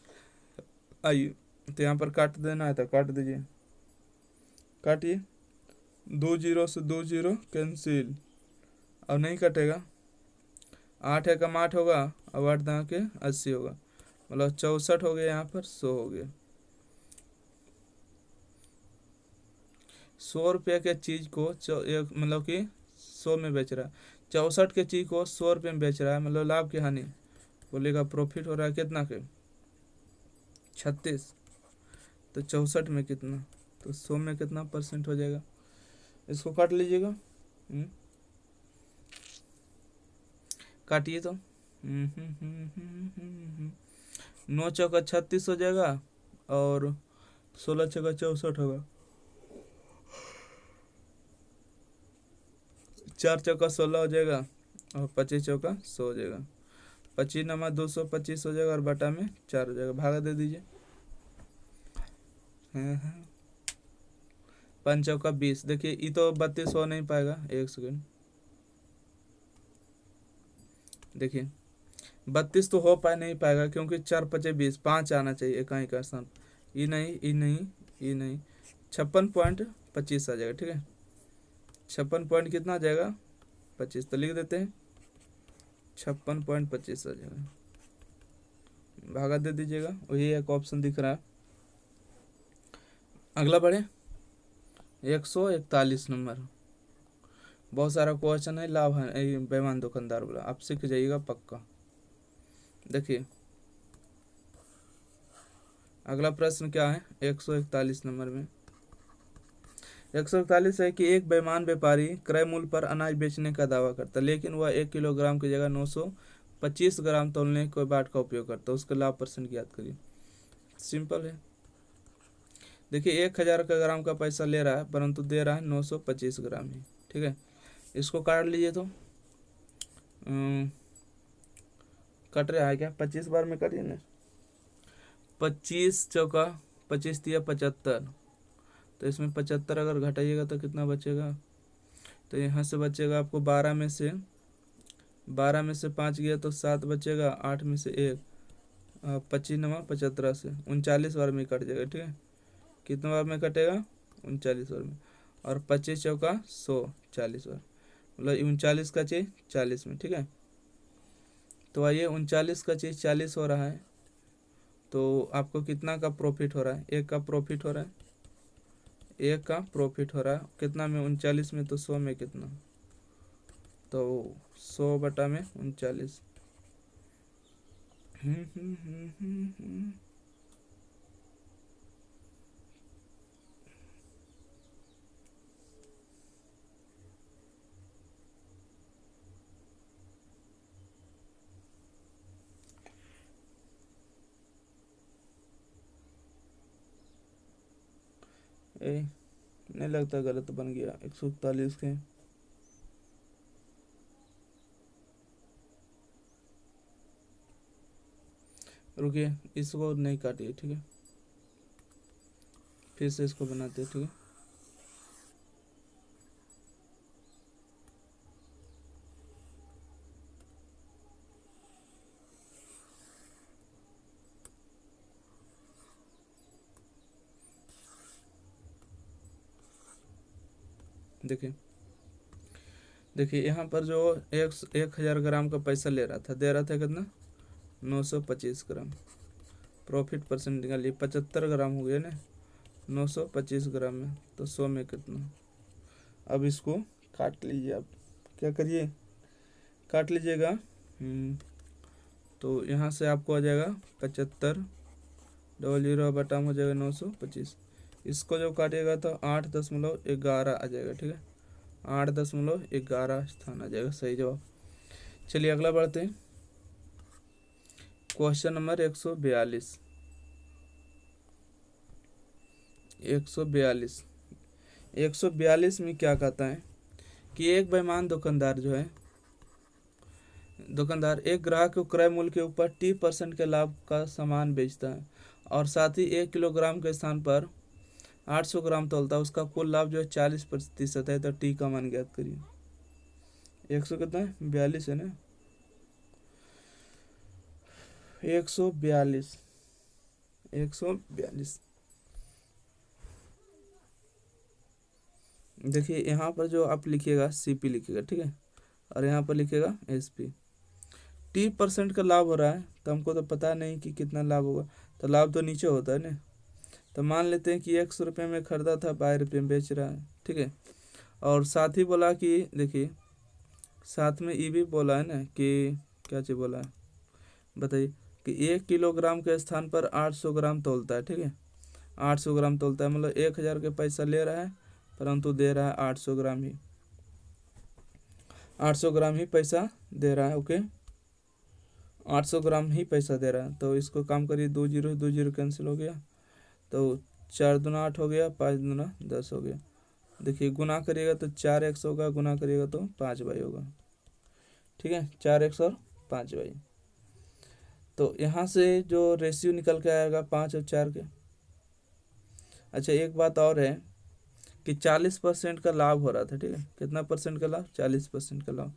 [SPEAKER 1] आइए तो यहाँ पर काट देना है तो काट दीजिए, काटिए, 2 जीरो से 2 जीरो कैंसिल, अब नहीं कटेगा, 8 एकम 8 होगा, अब 8 दाँ के 80 होगा, मतलब 64 हो गया, यहाँ पर 100 हो गया। 100 रुपये के चीज़ को मतलब कि 100 में बेच रहा है, 64 के चीज़ को 100 रुपये में बेच रहा है, मतलब लाभ की हानि बोलेगा, प्रॉफिट हो रहा है कितना के, 36, तो 64 में कितना, तो 100 में कितना परसेंट हो जाएगा, इसको काट लीजिएगा। काटिए तो 9 चौका 36 हो जाएगा और 16 चौका 64 होगा, 4 चौका 16 हो जाएगा और 25 चौका 100 हो जाएगा, 25 नमा 225 हो जाएगा और बटा में 4 हो जाएगा, भागा दे दीजिए। 5 चौका 20, देखिए ये तो 32 हो नहीं पाएगा, 1 सेकेंड, देखिए 32 तो हो नहीं पाएगा क्योंकि 4 5 20, 5 आना चाहिए इकाई का स्थान, ये नहीं, ये नहीं, ये नहीं, 56.25 आ जाएगा। ठीक है, 56 पॉइंट कितना आ जाएगा, 25, तो लिख देते हैं 56.25 आ जाएगा, भागा दे दीजिएगा, वही एक ऑप्शन दिख रहा है। अगला बढ़े, 141 नंबर, बहुत सारा क्वेश्चन है, लाभ है बेईमान दुकानदार बोला, आप सीख जाइएगा पक्का। देखिए अगला प्रश्न क्या है 141 नंबर में, 141 है कि एक बेईमान व्यापारी क्रय मूल्य पर अनाज बेचने का दावा करता, लेकिन वह 1 किलोग्राम की जगह 925 ग्राम तौलने के बाट का उपयोग करता, उसका लाभ परसेंट ज्ञात करिए। सिंपल है, देखिए 1000 का ग्राम का पैसा ले रहा है परंतु दे रहा है 925 ग्राम ही। ठीक है, इसको काट लीजिए तो कट रहा है क्या, 25 बार में कटिए ना, 25 चौका 25 दिया 75, तो इसमें 75 अगर घटाइएगा तो कितना बचेगा, तो यहाँ से बचेगा आपको 12 में से 5 गया तो 7 बचेगा, 8 में से 1 25 नंबर 75 से 39 बार में कट जाएगा, ठीक है। कितने बार में कटेगा? 39 बार में। और 25 चौका 100, 40 बार, मतलब 39 का चीज 40 में, ठीक है। तो आइए 39 का चीज 40 हो रहा है, तो आपको कितना का प्रॉफिट हो रहा है? एक का प्रॉफिट हो रहा है, एक का प्रॉफिट हो रहा है कितना में? 39 में, तो 100 में कितना? तो 100 बटा में 39। नहीं लगता गलत बन गया, 141 के। रुकिए, इसको नहीं काटिए, ठीक है, फिर से इसको बनाते हैं, ठीक है। देखिए देखिए यहाँ पर जो 1000 ग्राम का पैसा ले रहा था, दे रहा था कितना? 925 ग्राम। प्रॉफिट परसेंट निकालिए, 75 ग्राम हो गया ना 925 ग्राम में, तो 100 में कितना? अब इसको काट लीजिए आप, क्या करिए, काट लीजिएगा। तो यहाँ से आपको आ जाएगा 75, डबल जीरो बटा हो जाएगा 925। इसको जब काटिएगा तो 8.11 आ जाएगा, ठीक है। 8.11 स्थान आ जाएगा सही जवाब। चलिए अगला बढ़ते हैं। Question number 142। 142 में क्या कहता है कि एक बेईमान दुकानदार जो है, दुकानदार एक ग्राहक को क्रय मूल्य के ऊपर 30% के लाभ का सामान बेचता है और साथ ही 1 किलोग्राम के स्थान पर 800 ग्राम तोलता है। उसका कुल लाभ जो है 40% है, तो टी का मान ज्ञात करिए। 100 कितना है? 42 है ना, 142। 142। देखिए यहाँ पर जो आप लिखिएगा सीपी लिखिएगा, ठीक है, और यहाँ पर लिखिएगा एसपी। 30% का लाभ हो रहा है, तो हमको तो पता नहीं कि कितना लाभ होगा, तो लाभ तो नीचे होता है ना। तो मान लेते हैं कि 100 रुपये में खरीदा था, 22 रुपये में बेच रहा है, ठीक है। और साथ ही बोला कि देखिए साथ में ये भी बोला है ना कि क्या चीज़ बोला है बताइए, कि 1 किलोग्राम के स्थान पर 800 ग्राम तोलता है, ठीक है। 800 ग्राम तोलता है, मतलब 1000 के पैसा ले रहा है, परंतु दे रहा है 800 ग्राम ही, 800 ग्राम ही पैसा दे रहा है, ओके। 800 ग्राम ही पैसा दे रहा है, तो इसको काम करिए, 2 जीरो कैंसिल हो गया, तो 4 दूना 8 हो गया, 5 दूना 10 हो गया। देखिए गुना करिएगा तो 4x होगा, गुना करिएगा तो 5y होगा, ठीक है, 4x और 5y। तो यहाँ से जो रेशियो निकल के आएगा 5 और 4 के। अच्छा एक बात और है कि 40% का लाभ हो रहा था, ठीक है। कितना परसेंट का लाभ? 40% का लाभ।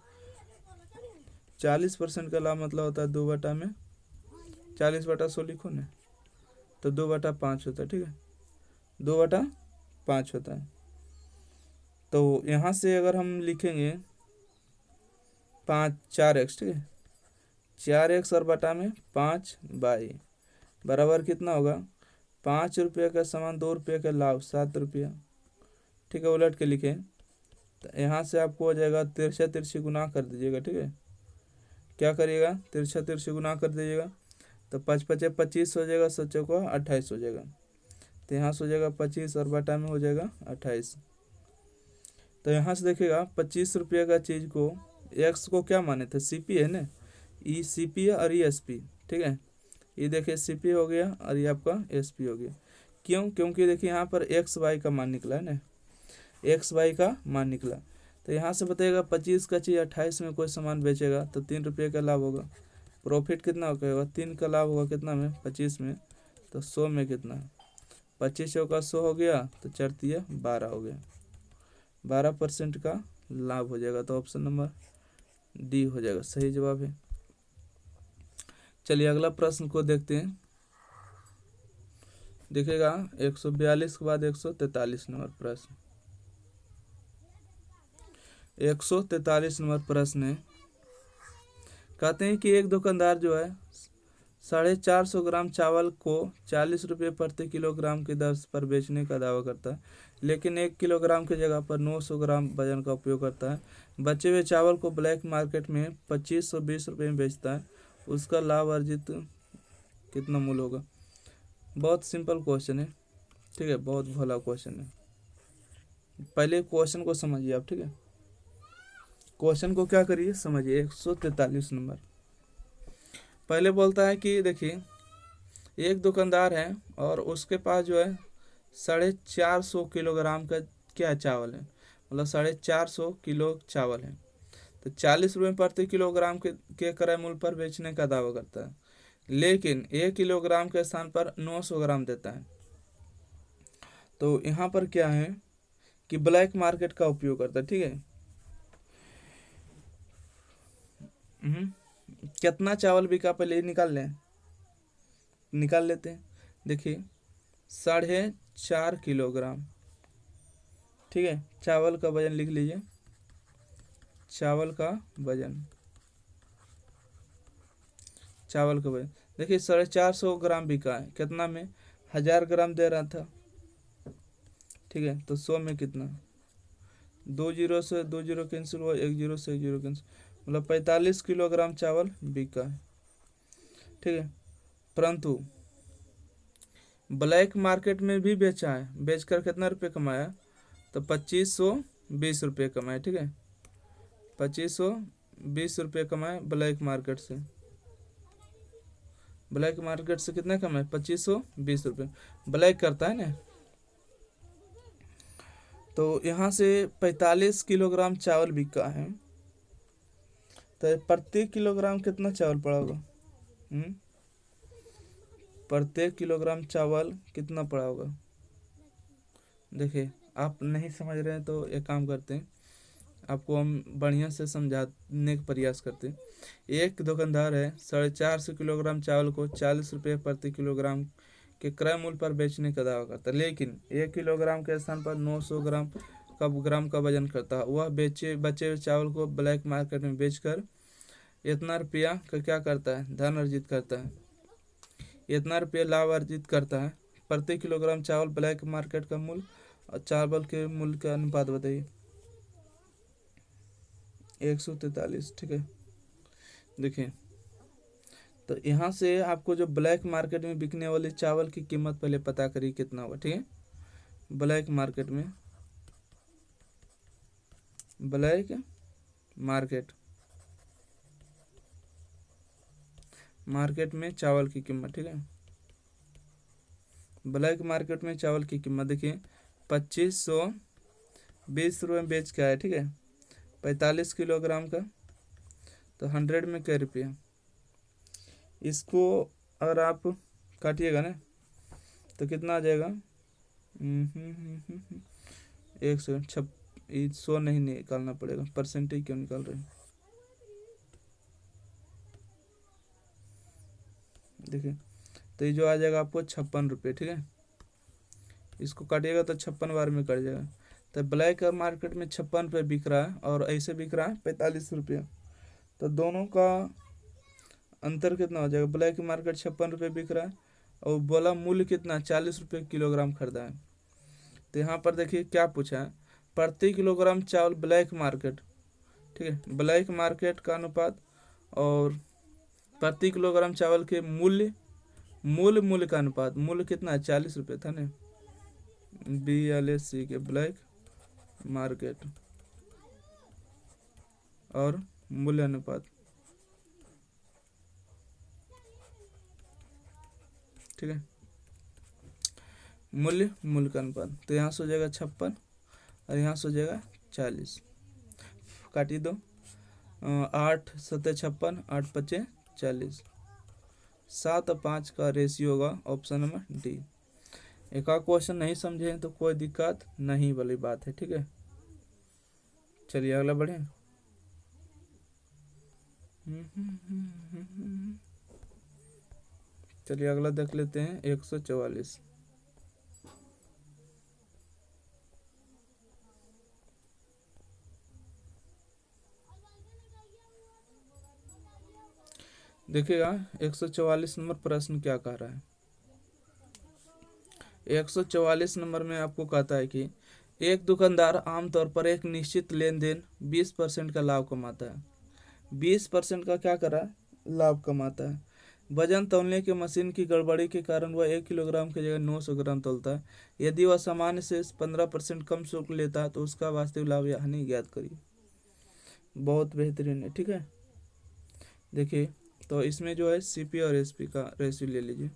[SPEAKER 1] 40% का लाभ मतलब होता है 2 बटा में 40/100 लिखो ना, तो 2/5 होता है, ठीक है, 2/5 होता है। तो यहाँ से अगर हम लिखेंगे 4x, ठीक है, 4x और बटा में 5y बराबर कितना होगा? 5 रुपये का सामान 2 रुपये का लाभ 7 रुपया, ठीक है। उलट के लिखें तो यहाँ से आपको हो जाएगा, तिरछा तिरछी गुना कर दीजिएगा, ठीक है। क्या करिएगा? तिरछा तिरछी गुना कर दीजिएगा, तो 5×5 = 25 हो जाएगा, 7×4 = 28 हो जाएगा। तो यहाँ से हो जाएगा 25 और बटा में हो जाएगा 28। तो यहाँ से देखिएगा 25 रुपये का चीज़ को एक्स को क्या माने थे? सीपी है ना, ई सीपी है और ई एसपी, ठीक है। ये देखिए सीपी हो गया और ये आपका एसपी हो गया। क्यों? क्योंकि देखिए यहाँ पर एक्स वाई का मान निकला है ना, एक्स वाई का मान निकला। तो यहाँ से बताइएगा 25 का चीज़ 28 में कोई सामान बेचेगा तो 3 रुपये का लाभ होगा। प्रॉफिट कितना होगा? 3 का लाभ होगा कितना में? 25 में, तो 100 में कितना? 25 का 100 हो गया, तो 4×3 = 12 हो गया, 12% का लाभ हो जाएगा। तो ऑप्शन नंबर डी हो जाएगा सही जवाब है। चलिए अगला प्रश्न को देखते हैं। देखिएगा 142 के बाद 143 नंबर प्रश्न। 143 नंबर प्रश्न है, कहते हैं कि एक दुकानदार जो है 450 ग्राम चावल को 40 रुपये प्रति किलोग्राम की दर पर बेचने का दावा करता है, लेकिन 1 किलोग्राम की जगह पर 900 ग्राम वजन का उपयोग करता है। बचे हुए चावल को ब्लैक मार्केट में 2520 रुपये में बेचता है। उसका लाभ अर्जित कितना मूल्य होगा? बहुत सिंपल क्वेश्चन है, ठीक है, बहुत भला क्वेश्चन है। पहले क्वेश्चन को समझिए आप, ठीक है, क्वेश्चन को क्या करिए समझिए। 143 नंबर पहले बोलता है कि देखिए एक दुकानदार है और उसके पास जो है 450 किलोग्राम का क्या चावल है, मतलब 450 किलो चावल है, तो 40 रुपये प्रति किलोग्राम के क्रय मूल्य पर बेचने का दावा करता है, लेकिन 1 किलोग्राम के स्थान पर 900 ग्राम देता है। तो यहाँ पर क्या है कि ब्लैक मार्केट का उपयोग करता है, ठीक है। कितना चावल बिका पहले निकाल लेते हैं। देखिए 4.5 किलोग्राम, ठीक है। चावल का वजन लिख लीजिए, चावल का वजन देखिए 450 ग्राम बिका है, कितना में 1000 ग्राम दे रहा था, ठीक है। तो 100 में कितना, 2 जीरो से 2 जीरो कैंसिल हुआ, 1 जीरो से 1 जीरो कैंसिल, मतलब 45 किलोग्राम चावल बिका है, ठीक है। परंतु ब्लैक मार्केट में भी बेचा है, बेचकर कितना रुपये कमाया, तो 2520 रुपये कमाए, ठीक है। 2520 रुपये कमाए ब्लैक मार्केट से। ब्लैक मार्केट से कितना कमाए, 2520 रुपये ब्लैक करता है ना। तो यहाँ से 45 किलोग्राम चावल बिका है, तो प्रत्येक किलोग्राम कितना चावल पड़ा होगा? प्रत्येक किलोग्राम चावल कितना पड़ा होगा? देखिए आप नहीं समझ रहे हैं तो एक काम करते हैं, आपको हम बढ़िया से समझाने का प्रयास करते हैं। एक दुकानदार है 450 किलोग्राम चावल को 40 रुपये प्रति किलोग्राम के क्रय मूल्य पर बेचने का दावा करता है, लेकिन 1 किलोग्राम के स्थान पर 900 ग्राम का वजन करता है। वह बचे हुए चावल को ब्लैक मार्केट में बेचकर इतना रुपया का क्या करता है, धन अर्जित करता है, इतना रुपया लाभ अर्जित करता है। प्रति किलोग्राम चावल ब्लैक मार्केट का मूल्य और चावल के मूल्य का अनुपात बताइए। 143, ठीक है। देखिए तो यहाँ से आपको जो ब्लैक मार्केट में बिकने वाले चावल की कीमत पहले पता करिए कितना होगा, ठीक है। ब्लैक मार्केट में चावल की कीमत, ठीक है। ब्लैक मार्केट में चावल की कीमत देखिए 2520 रुपये में बेच के आया, ठीक है। 45 किलोग्राम का, तो 100 में क्या रुपया, इसको अगर आप काटिएगा ना तो कितना आ जाएगा, 100 नहीं निकालना पड़ेगा, परसेंटेज क्यों निकाल रहे हैं। देखिए तो ये जो आ जाएगा आपको 56 रुपये, ठीक है। इसको काटिएगा तो 56 बार में कट जाएगा। तो ब्लैक मार्केट में 56 रुपये बिक रहा है और ऐसे बिक रहा है 45 रुपये, तो दोनों का अंतर कितना हो जाएगा। ब्लैक मार्केट 56 रुपये बिक रहा है और बोला मूल्य कितना, 40 रुपये किलोग्राम खरीदा है। तो यहाँ पर देखिए क्या पूछा है, प्रति किलोग्राम चावल ब्लैक मार्केट, ठीक है, ब्लैक मार्केट का अनुपात और प्रति किलोग्राम चावल के मूल्य का अनुपात। मूल्य कितना है, 40 रुपये था ना, BLAC के ब्लैक मार्केट और मूल्य अनुपात, ठीक है। मूल्य का अनुपात, तो यहाँ से हो जाएगा 56 और यहाँ से हो जाएगा 40, काटिए दो, 8 7 56, 8 5 40, 7 और 5 का रेशियो होगा ऑप्शन नंबर डी। एक और क्वेश्चन नहीं समझे तो कोई दिक्कत नहीं वाली बात है, ठीक है। चलिए अगला बढ़े। चलिए अगला देख लेते हैं 144। देखिएगा 144 नंबर प्रश्न क्या कह रहा है। 144 नंबर में आपको कहता है कि एक दुकानदार आमतौर पर एक निश्चित लेन देन 20% का लाभ कमाता है। 20% का क्या करा लाभ कमाता है। वजन तौलने की मशीन की गड़बड़ी के कारण वह 1 किलोग्राम की जगह 900 ग्राम तौलता है। यदि वह सामान्य से 15% कम शुल्क लेता है तो उसका वास्तविक लाभ या हानि ज्ञात करिए। बहुत बेहतरीन है, ठीक है। देखिए तो इसमें जो है सीपी और एसपी का रेशियो ले लीजिए।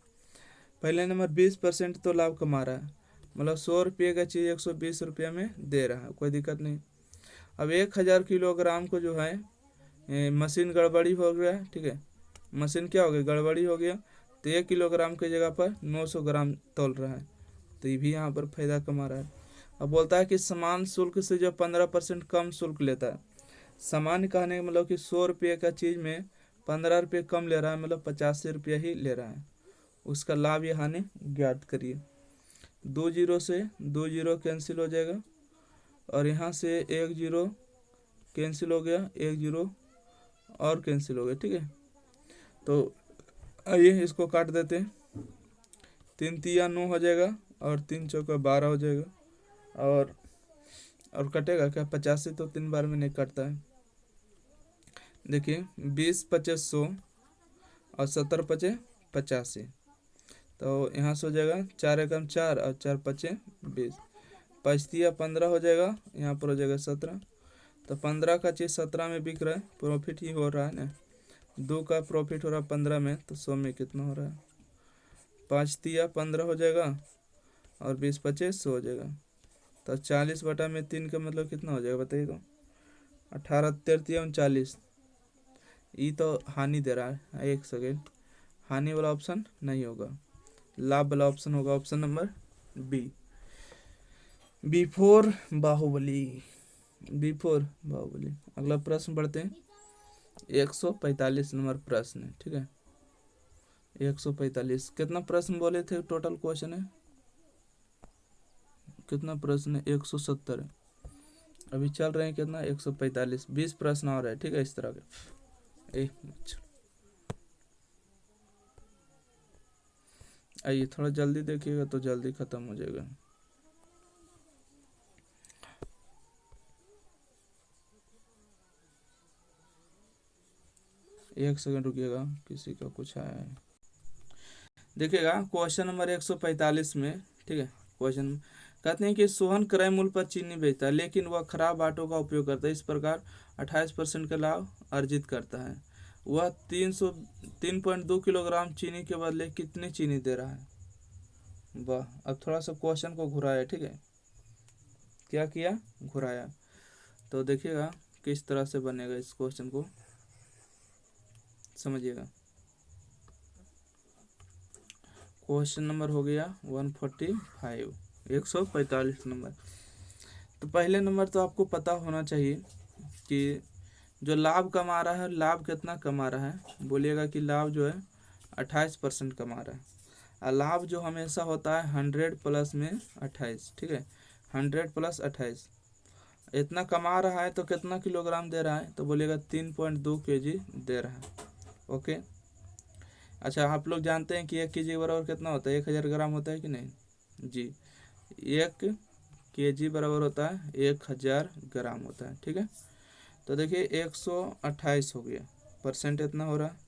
[SPEAKER 1] पहले नंबर 20% तो लाभ कमा रहा है, मतलब 100 रुपये का चीज़ 120 रुपये में दे रहा है, कोई दिक्कत नहीं। अब 1000 किलोग्राम को जो है मशीन गड़बड़ी हो गया, ठीक है। मशीन क्या हो गया, गड़बड़ी हो गया, तो 1 किलोग्राम की जगह पर 900 ग्राम तोल रहा है, तो ये भी यहाँ पर फायदा कमा रहा है। अब बोलता है कि समान शुल्क से जो 15% कम शुल्क लेता है। सामान्य कहने का मतलब कि 100 रुपये का चीज़ में 15 रुपये कम ले रहा है, मतलब 85 रुपये ही ले रहा है। उसका लाभ या हानि ज्ञात करिए। 2 जीरो से 2 जीरो कैंसिल हो जाएगा, और यहाँ से 1 जीरो कैंसिल हो गया, 1 जीरो और कैंसिल हो गया, ठीक है। तो आइए इसको काट देते हैं। 3 तिया 9 हो जाएगा, और 3 चौका 12 हो जाएगा, और कटेगा क्या, 85 तो 3 बार में नहीं कटता है। देखिए 20 पचे 100 और 70 पचे 85, तो यहाँ से हो जाएगा 4 एकम 4 और 4 पचे 20, 5 तिया 15 हो जाएगा, यहाँ पर हो जाएगा 17। तो 15 का चीज़ 17 में बिक रहा है, प्रॉफिट ही हो रहा है ना। 2 का प्रॉफिट हो रहा है 15 में, तो 100 में कितना हो रहा है, 5 तिया 15 हो जाएगा, और 20 पचे 100 हो जाएगा। तो 40/3 का मतलब कितना हो जाएगा बताइए तो, 18 तिया 39। ये तो हानि दे रहा है, एक सेकेंड, हानि वाला ऑप्शन नहीं होगा, लाभ वाला ऑप्शन होगा, option number B, before Baahubali, before Baahubali. अगला प्रश्न पढ़ते हैं। 145 नंबर प्रश्न है, ठीक है। 145 कितना प्रश्न बोले थे, टोटल क्वेश्चन है कितना प्रश्न है, 170 है। अभी चल रहे हैं कितना, 145, 20 प्रश्न और है, ठीक है, इस तरह के। आइए थोड़ा जल्दी देखिएगा तो जल्दी खत्म हो जाएगा। एक सेकंड रुकिएगा, किसी का कुछ आया है। देखिएगा क्वेश्चन नंबर 145 में, ठीक है। क्वेश्चन कहते हैं कि सोहन क्रय मूल्य पर चीनी बेचता है, लेकिन वह खराब आटों का उपयोग करता है, इस प्रकार 28% का लाभ अर्जित करता है। वह 3.2 किलोग्राम चीनी के बदले कितनी चीनी दे रहा है। वाह, अब थोड़ा सा क्वेश्चन को घुराया, ठीक है। क्या किया, घुराया। तो देखिएगा किस तरह से बनेगा, इस क्वेश्चन को समझिएगा। क्वेश्चन नंबर हो गया 145, 145 नंबर। तो पहले नंबर तो आपको पता होना चाहिए कि जो लाभ कमा रहा है, लाभ कितना कमा रहा है, बोलिएगा कि लाभ जो है 28% कमा रहा है। और लाभ जो हमेशा होता है 100 प्लस में 28, ठीक है, 100 प्लस 28। इतना कमा रहा है तो कितना किलोग्राम दे रहा है, तो बोलिएगा 3.2 kg दे रहा है। ओके। अच्छा, आप लोग जानते हैं कि 1 kg बराबर कितना होता है, 1000 ग्राम होता है कि नहीं जी। 1 kg बराबर होता है 1000 ग्राम होता है, ठीक है। तो देखिए 128 हो गया, परसेंट इतना हो रहा है।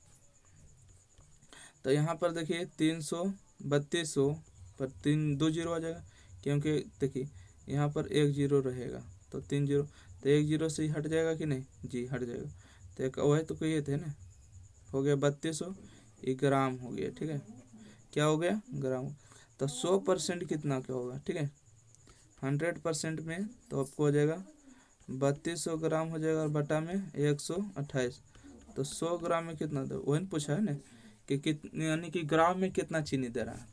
[SPEAKER 1] तो यहाँ पर देखिए 332 पर 3 2 जीरो आ जाएगा, क्योंकि देखिए यहाँ पर 1 जीरो रहेगा, तो 3 जीरो, तो 1 जीरो से ही हट जाएगा कि नहीं जी, हट जाएगा। तो एक वह तो कहिए थे ना, हो गया 3200, ये ग्राम हो गया, ठीक है। क्या हो गया, ग्राम। तो 100% कितना क्या होगा, ठीक है, 100% में तो आपको हो जाएगा 3200 ग्राम हो जाएगा, और बटा में 128, तो 100 ग्राम में कितना दे, वही पूछा है ना कि कितने, यानी कि ग्राम में कितना चीनी दे रहा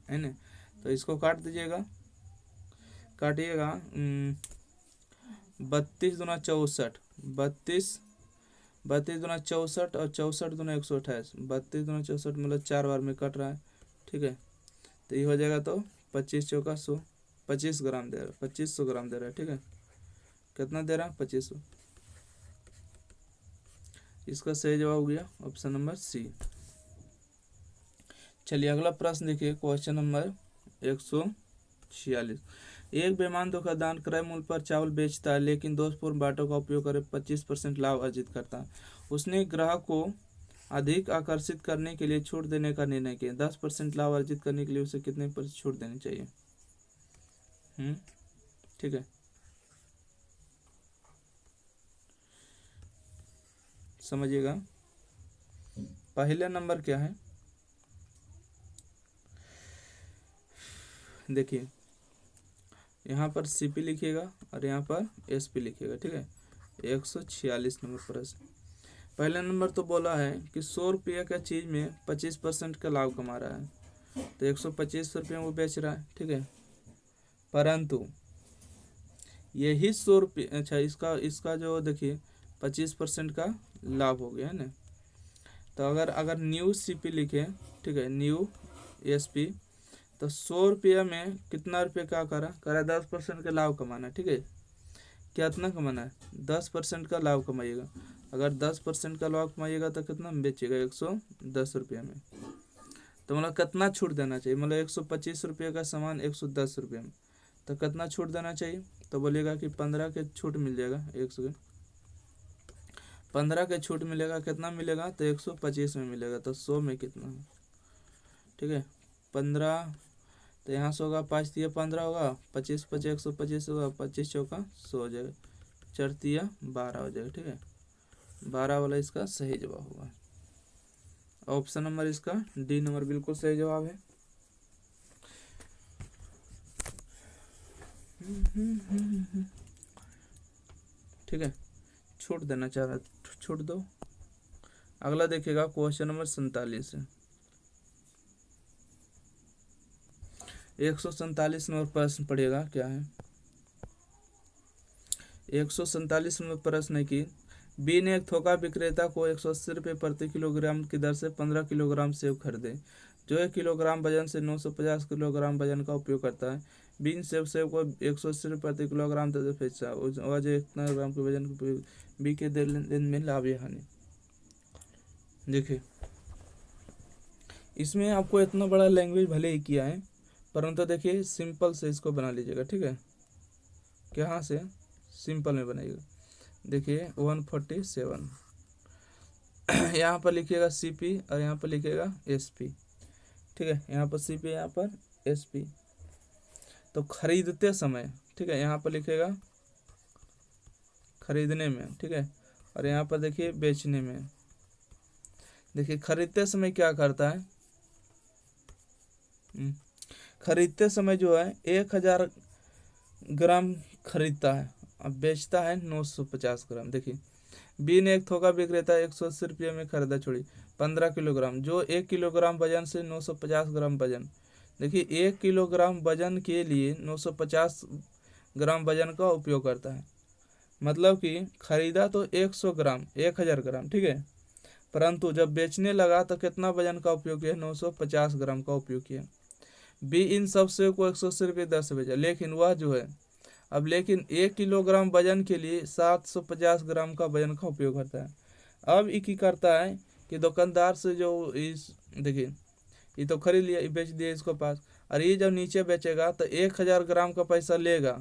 [SPEAKER 1] है ना। तो इसको काट दीजिएगा, काटिएगा 32 दूना 64, 32 32 दूना 64 और 64 दूना 128, 32 दूना 64 मतलब 4 बार में कट रहा है, ठीक है। तो ये हो जाएगा तो 25 चौका 100, 25 ग्राम दे रहा है, 2500 ग्राम दे रहा है, ठीक है। कितना दे रहा है? 2500। इसका सही जवाब हो गया ऑप्शन नंबर सी। चलिए अगला प्रश्न देखिए, क्वेश्चन नंबर 146। एक बेईमान धोखाधड़ क्रय मूल्य पर चावल बेचता है लेकिन दोषपूर्ण बाटों का उपयोग कर 25% लाभ अर्जित करता है। उसने ग्राहक को अधिक आकर्षित करने के लिए छूट देने का निर्णय किया। 10% लाभ अर्जित करने के लिए उसे कितने % छूट देनी चाहिए? ठीक है, समझिएगा। पहला नंबर क्या है, देखिए यहाँ पर सीपी लिखिएगा और यहाँ पर एसपी लिखिएगा, ठीक है। 146 नंबर प्रश्न। पहला नंबर तो बोला है कि 100 रुपये का चीज़ में 25% का लाभ कमा रहा है, तो 125 रुपये वो बेच रहा है, ठीक है। परंतु यही 100 रुपये, अच्छा इसका जो देखिए 25% का लाभ हो गया है ना। तो अगर न्यू सीपी लिखे, ठीक है, न्यू एसपी, तो 100 रुपये में कितना रुपये क्या करा 10% का लाभ कमाना, ठीक है। कितना कमाना है? 10% का लाभ कमाइएगा। अगर 10% का लाभ कमाइएगा तो कितना में बेचिएगा? 110 रुपये में। तो मतलब कितना छूट देना चाहिए? मतलब 125 रुपये का सामान 110 रुपये में, तो कितना छूट देना चाहिए? तो बोलिएगा कि 15 के छूट मिल जाएगा, 15 के छूट मिलेगा। कितना मिलेगा? तो 125 में मिलेगा। तो 100 में कितना है, ठीक है, 15। तो यहाँ से होगा 5 तिया 15 होगा, 25 25 125 होगा, 25 चौका 100 हो जाएगा, 4 तिया 12 हो जाएगा, ठीक है। 12 वाला इसका सही जवाब होगा। ऑप्शन नंबर इसका डी नंबर बिल्कुल सही जवाब है। ठीक है, छूट देना चाह रहा, छूट दो। अगला देखिएगा क्वेश्चन नंबर 47 है। 147 नंबर प्रश्न पढ़िएगा क्या है। 147 नंबर प्रश्न है कि बी ने एक थोका विक्रेता को 180 रुपये प्रति किलोग्राम की दर से 15 किलोग्राम सेब खरीदे, जो 1 किलोग्राम वजन से 950 किलोग्राम वजन का उपयोग करता है। बी इन सेब को 180 रुपये प्रति किलोग्राम दर से बेचा और जो 1 किलोग्राम के वजन का उपयोग, बी के लेन में लाभ या हानि। देखिए इसमें आपको इतना बड़ा लैंग्वेज भले ही किया है, परंतु देखिए सिंपल से इसको बना लीजिएगा, ठीक है। कहाँ से सिंपल में बनाइएगा। देखिए 147 यहाँ पर लिखिएगा सीपी और यहाँ पर लिखिएगा एसपी, ठीक है। यहाँ पर सीपी, यहाँ पर एसपी। तो खरीदते समय, ठीक है, यहाँ पर लिखिएगा खरीदने में, ठीक है, और यहाँ पर देखिए बेचने में। देखिए खरीदते समय क्या करता है, खरीदते समय जो है 1000 ग्राम खरीदता है, अब बेचता है 950 ग्राम। देखिए बी ने एक थोका विक्रेता 180 रुपये में खरीदा, छोड़ी 15 किलोग्राम, जो 1 किलोग्राम वजन से 950 ग्राम वजन। देखिए 1 किलोग्राम वजन के लिए 950 ग्राम वजन का उपयोग करता है। मतलब कि खरीदा तो 100 ग्राम 1000 ग्राम, ठीक है, परंतु जब बेचने लगा तो कितना वजन का उपयोग किया? 950 ग्राम का उपयोग किया। बी इन सब सेब को 180 रुपये दर से बेचा, लेकिन वह जो है अब लेकिन 1 किलोग्राम वजन के लिए 750 ग्राम का वजन का उपयोग करता है। अब ये करता है कि दुकानदार से जो इस, देखिए ये तो खरीद लिया, बेच दिया इसको पास, और ये जब नीचे बेचेगा तो 1000 ग्राम का पैसा लेगा,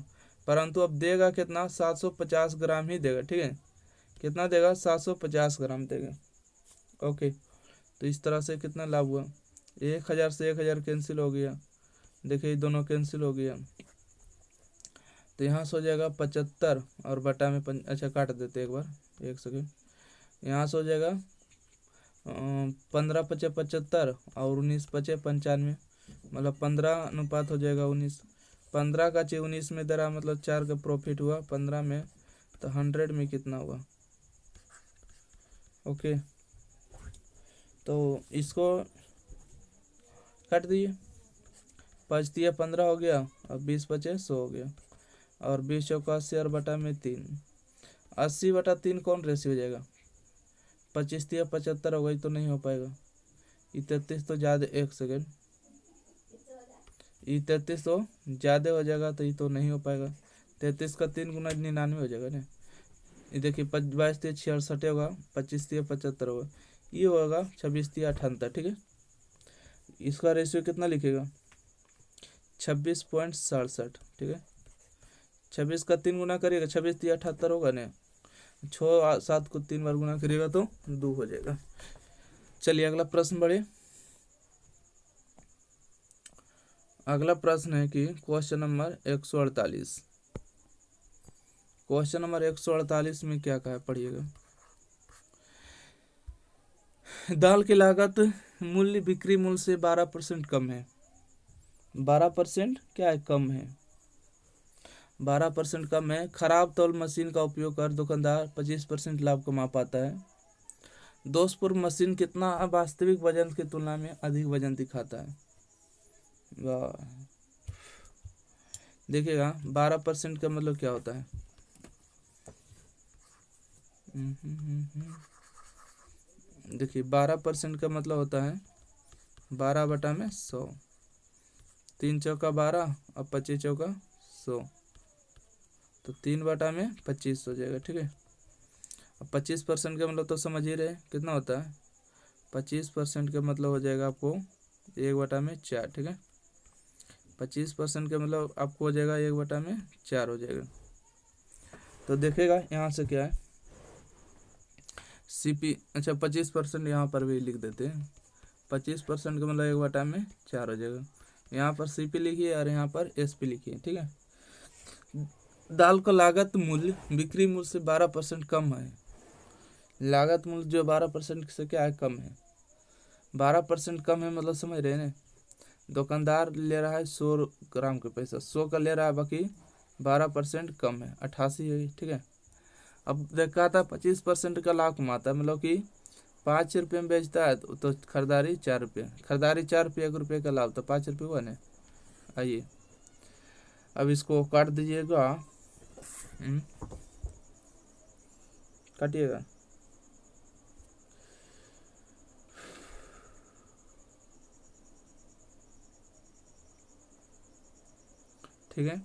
[SPEAKER 1] परंतु अब देगा कितना? 750 ग्राम ही देगा, ठीक है। कितना देगा? 750 ग्राम देगा। ओके, तो इस तरह से कितना लाभ हुआ? 1000 से 1000 कैंसिल हो गया, देखिए दोनों कैंसिल हो गया। तो यहाँ से हो जाएगा 75 और बटा में अच्छा काट देते एक बार, 1 सेकेंड। यहाँ से हो जाएगा 15 पचे 75 और 19 पचे 95, मतलब 15 अनुपात हो जाएगा 19। 15 का 19 में दे रहा, मतलब 4 का प्रॉफिट हुआ 15 में, तो 100 में कितना हुआ? ओके, तो इसको काट दिए, 5 दिया 15 हो गया और 20 बचे 100 हो गया, और 20 चौका 80 और बटा में 3, 80 बटा 3 कौन रेशियो हो जाएगा? 25 तिया 75 होगा, ये तो नहीं हो पाएगा। ये 33 तो ज़्यादा, एक सेकेंड, ये 33 तो ज़्यादा हो जाएगा, तो ये तो नहीं हो पाएगा। 33 का 3 गुना 99 हो जाएगा ना। ये देखिए 22 तिया 66 होगा, 25 तिया 75 होगा, ये होगा 26 तिया 78, ठीक है। इसका रेशियो कितना लिखेगा? 26.67, ठीक है। 26 का 3 गुना करिएगा, 26 तिया 78 होगा ना। 6 7 को 3 बार गुना करिएगा तो 2 हो जाएगा। चलिए अगला प्रश्न बढ़े। अगला प्रश्न है कि क्वेश्चन नंबर 148। क्वेश्चन नंबर 148 में क्या कहा, पढ़िएगा। दाल की लागत मूल्य बिक्री मूल्य से 12% कम है। 12% क्या है? कम है। 12% कम है। खराब तौल मशीन का उपयोग कर दुकानदार 25% लाभ कमा पाता है। दोषपूर्ण मशीन कितना वास्तविक वजन की तुलना में अधिक वजन दिखाता है? वाह, देखिएगा 12% का मतलब क्या होता है। देखिए 12% का मतलब होता है 12/100, 3 चौका 12 और 25 चौका 100, तो 3/25 हो जाएगा, ठीक है। अब 25% का मतलब तो समझ ही रहे कितना होता है। 25% का मतलब हो जाएगा आपको 1/4, ठीक है। 25% का मतलब आपको हो जाएगा 1/4 हो जाएगा। तो देखेगा यहाँ से क्या है, सीपी, अच्छा 25% यहाँ पर भी लिख देते हैं। 25% का मतलब 1/4 हो जाएगा। यहाँ पर सीपी लिखिए और यहाँ पर एसपी लिखिए, ठीक है। दाल का लागत मूल्य बिक्री मूल्य से 12% कम है। लागत मूल्य जो 12% से क्या है, कम है। 12% कम है मतलब समझ रहे हैं ना। दुकानदार ले रहा है 100 ग्राम का पैसा, 100 का ले रहा है, बाकी 12% कम है, 88 है, ठीक है। अब देखा था 25% का लाभ कमाता है, मतलब कि 5 रुपये में बेचता है तो खरीदारी 4 रुपये, खरीदारी 4 रुपये, 1 रुपये का लाभ, तो 5 रुपये हुआ ना। आइए अब इसको काट दीजिएगा, काटिएगा। ठीक है,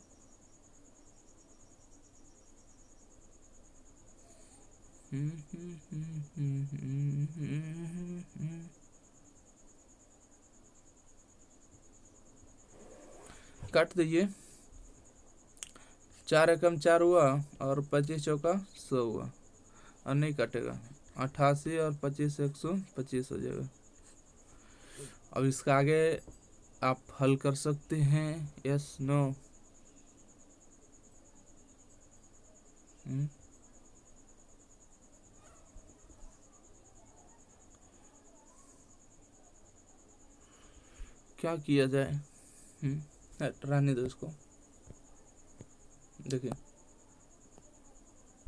[SPEAKER 1] काट दीजिए। 4 एकम 4 हुआ और 25 चौका 100 हुआ, और नहीं काटेगा। 88 और 25 125 हो जाएगा। अब इसका आगे आप हल कर सकते हैं, यस नो। क्या किया जाए, रहने दो इसको। देखिए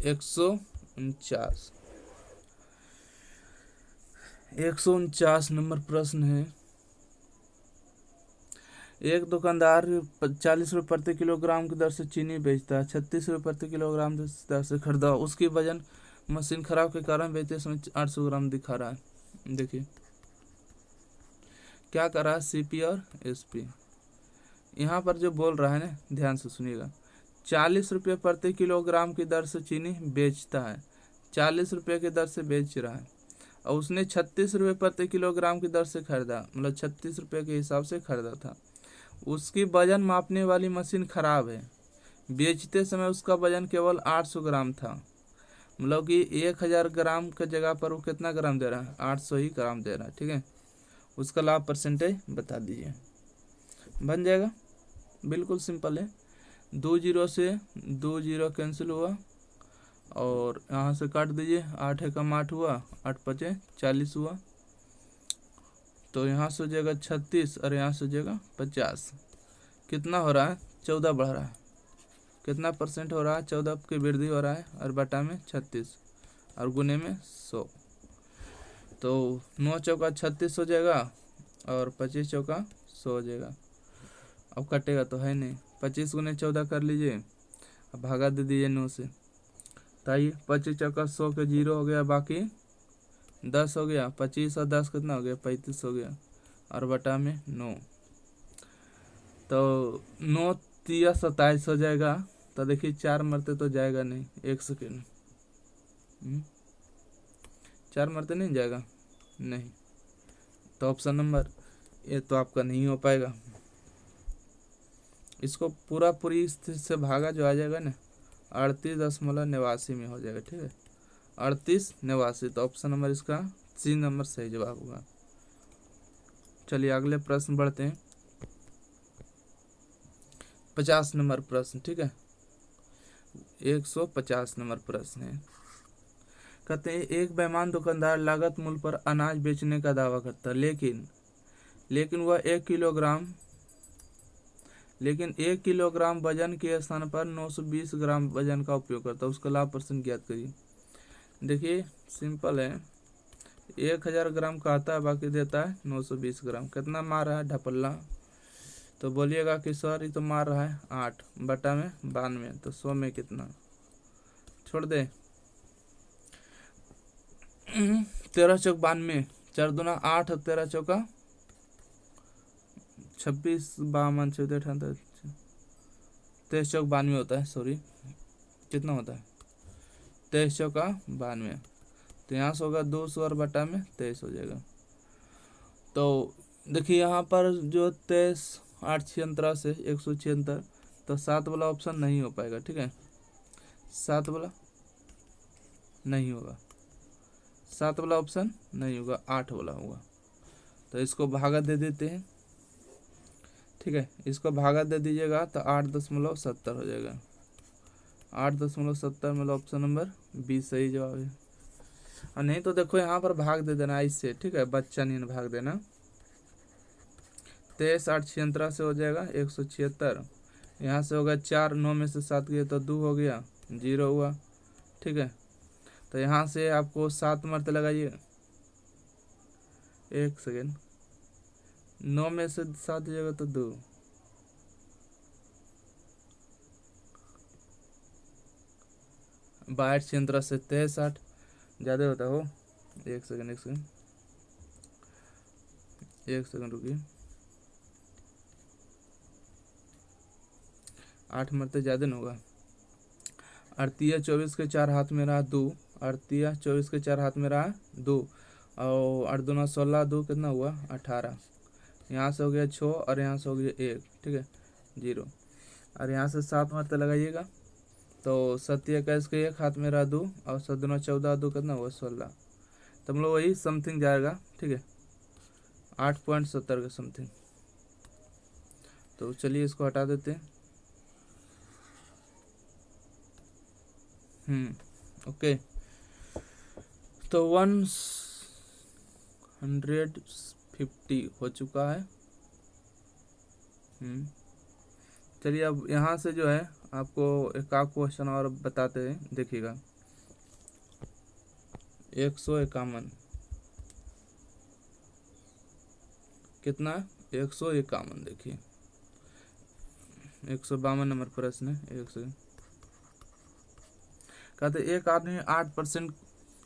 [SPEAKER 1] 149 नंबर प्रश्न है। एक दुकानदार 40 रुपये प्रति किलोग्राम की दर से चीनी बेचता है, 36 रुपये प्रति किलोग्राम दर से खरीदा। उसकी वजन मशीन खराब के कारण बेचते समय 800 ग्राम दिखा रहा है। देखिए क्या कर रहा है, सीपी और एसपी। यहाँ पर जो बोल रहा है ना, ध्यान से सुनिएगा। 40 रुपये प्रति किलोग्राम की दर से चीनी बेचता है, 40 रुपये की दर से बेच रहा है, और उसने 36 रुपये प्रति किलोग्राम की दर से खरीदा, मतलब 36 रुपये के हिसाब से खरीदा था। उसकी वजन मापने वाली मशीन खराब है, बेचते समय उसका वजन केवल 800 ग्राम था, मतलब कि 1000 ग्राम की जगह पर वो कितना ग्राम दे रहा है, 800 ही ग्राम दे रहा है, ठीक है। उसका लाभ परसेंटेज बता दीजिए। बन जाएगा, बिल्कुल सिंपल है। 2 जीरो से 2 जीरो कैंसिल हुआ, और यहाँ से काट दीजिए। 8 एकम 8 हुआ, 8 पचे 40 हुआ, तो यहाँ से हो जाएगा 36 और यहाँ से हो जाएगा 50। कितना हो रहा है, 14 बढ़ रहा है। कितना परसेंट हो रहा है, 14 की वृद्धि हो रहा है, और बटा में 36 और गुने में 100, तो 9 चौका 36 हो जाएगा और 25 चौका 100 हो जाएगा। अब कटेगा तो है नहीं, 25 गुने 14 कर लीजिए, अब भागा दे दीजिए 9 से, तो आइए 25 चौका 100 के 0 हो गया, बाकी 10 हो गया, 25 और 10 कितना हो गया, 35 हो गया, और बटा में 9, तो 9 तिया 27 हो जाएगा। तो देखिए 4 मरते तो जाएगा नहीं, 1 सेकेंड, 4 मरते नहीं जाएगा, नहीं, तो ऑप्शन नंबर ये तो आपका नहीं हो पाएगा। इसको पूरी स्थिति से भागा जो आ जाएगा ना, 38.89 में हो जाएगा, ठीक है, 38.89, तो ऑप्शन नंबर इसका सी नंबर सही जवाब होगा। चलिए अगले प्रश्न बढ़ते हैं, 50 नंबर प्रश्न, ठीक है, 150 नंबर प्रश्न है। कहते हैं एक बेईमान दुकानदार लागत मूल्य पर अनाज बेचने का दावा करता है, लेकिन वह 1 किलोग्राम वजन के स्थान पर 920 ग्राम वजन का उपयोग करता है, उसका लाभ परसेंट ज्ञात करिए। देखिए सिंपल है, 1000 ग्राम का आता है, बाकी देता है 920 ग्राम। कितना मार रहा है ढपल्ला, तो बोलिएगा कि सर ये तो मार रहा है 8 बटा में 92, तो 100 में कितना, छोड़ दे 13 चौक 92, 4 दूना 8, 13 चौका 26, 52, 56, 23 चौक 92 होता है, सॉरी कितना होता है, 23 चौका 92, तो यहाँ से होगा 200 और बटा में 23 हो जाएगा। तो देखिए यहाँ पर जो 23 8 76 से 176, तो 7 वाला ऑप्शन नहीं हो पाएगा, ठीक है, 7 वाला नहीं होगा, 7 वाला ऑप्शन नहीं होगा, 8 वाला होगा। तो इसको भागा दे देते हैं, ठीक है, इसको भागा दे दीजिएगा तो 8.70 हो जाएगा, 8.70 मतलब ऑप्शन नंबर बी सही जवाब है। और नहीं तो देखो यहाँ पर भाग दे देना इससे, ठीक है, बच्चा नहीं भाग देना, 23 8 76 से हो जाएगा 176, यहाँ से होगा 4, 9 में से 7 गया तो 2 हो गया, 0 हुआ, ठीक है, तो यहाँ से आपको 7 मरते लगाइए, 1 सेकेंड, 9 में से 7 जाएगा तो 2, 22 76 से 23 8 ज़्यादा होता हो, 1 सेकेंड 1 सेकेंड रुकिए, 8 मरते ज़्यादा नहीं होगा, 38 24 के 4 हाथ में रहा 2, 38 24 के 4 हाथ में रहा 2, और 8 दूना 16, 2 कितना हुआ 18, यहाँ से हो गया 6 और यहाँ से हो गया 1, ठीक है 0, और यहाँ से 7 मरते लगाइएगा, तो 7 21 के 1 हाथ में रहा 2, और 7 दूना 14, 2 कितना हुआ 16, तो हम लोग वही समथिंग जाएगा, ठीक है 8.70 के समथिंग। तो चलिए इसको हटा देते हैं, ओके, तो 150 हो चुका है। चलिए अब यहाँ से जो है आपको एक आध क्वेश्चन और बताते हैं, देखिएगा 151 कितना, 151, देखिए 152 नंबर प्रश्न है, 1 से कहते एक आदमी 8%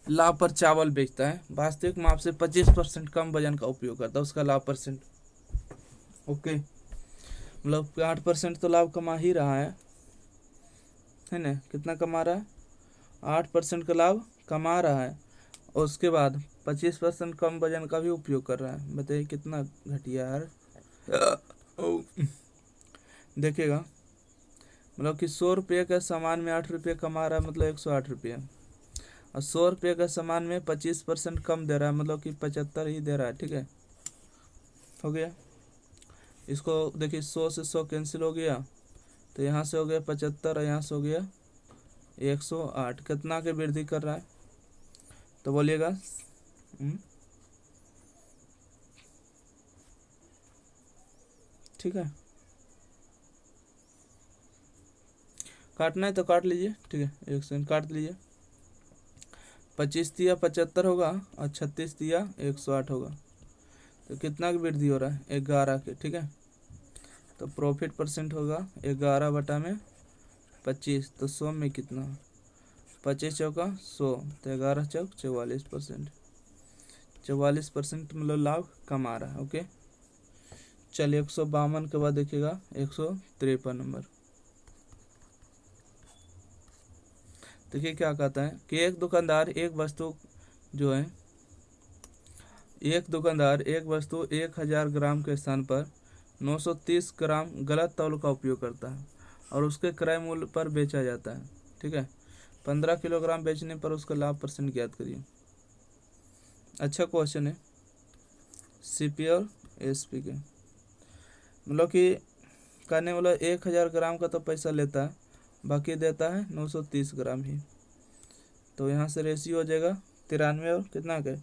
[SPEAKER 1] लाभ पर चावल बेचता है, वास्तविक माप से 25% कम वजन का उपयोग करता है, उसका लाभ परसेंट, ओके, मतलब 8% तो लाभ कमा ही रहा है ना, कितना कमा रहा है, 8% का लाभ कमा रहा है, और उसके बाद 25% कम वजन का भी उपयोग कर रहा है, बताइए कितना घटिया यार। देखिएगा मतलब कि 100 रुपये के सामान में 8 रुपये कमा रहा है, मतलब 108 रुपये, और 100 रुपये के सामान में 25% कम दे रहा है, मतलब कि 75 ही दे रहा है, ठीक है, हो गया। इसको देखिए 100 से 100 कैंसिल हो गया, तो यहाँ से हो गया 75 और यहाँ से हो गया 108, कितना के वृद्धि कर रहा है, तो बोलिएगा ठीक है, काटना है तो काट लीजिए, ठीक है 1 सेकंड काट लीजिए, 25 दिया 75 होगा और 36 दिया 108 होगा, तो कितना की वृद्धि हो रहा है, 11 के, ठीक है, तो प्रॉफिट परसेंट होगा 11 बटा में 25, तो 100 में कितना, 25 चौका 100, तो 11 चौक 44%। 44% मतलब लाभ कमा रहा है। ओके, चलिए 152 के बाद देखिएगा 153 नंबर। देखिए क्या कहता है कि एक दुकानदार एक वस्तु 1000 ग्राम के स्थान पर 930 ग्राम गलत तौल का उपयोग करता है और उसके क्रय मूल्य पर बेचा जाता है। ठीक है, 15 किलोग्राम बेचने पर उसका लाभ % ज्ञात करिए। अच्छा क्वेश्चन है, CP और SP के, मतलब कि कहने वाला 1000 ग्राम का तो पैसा लेता है, बाकी देता है 930 ग्राम ही। तो यहाँ से रेशियो हो जाएगा 93 और कितना के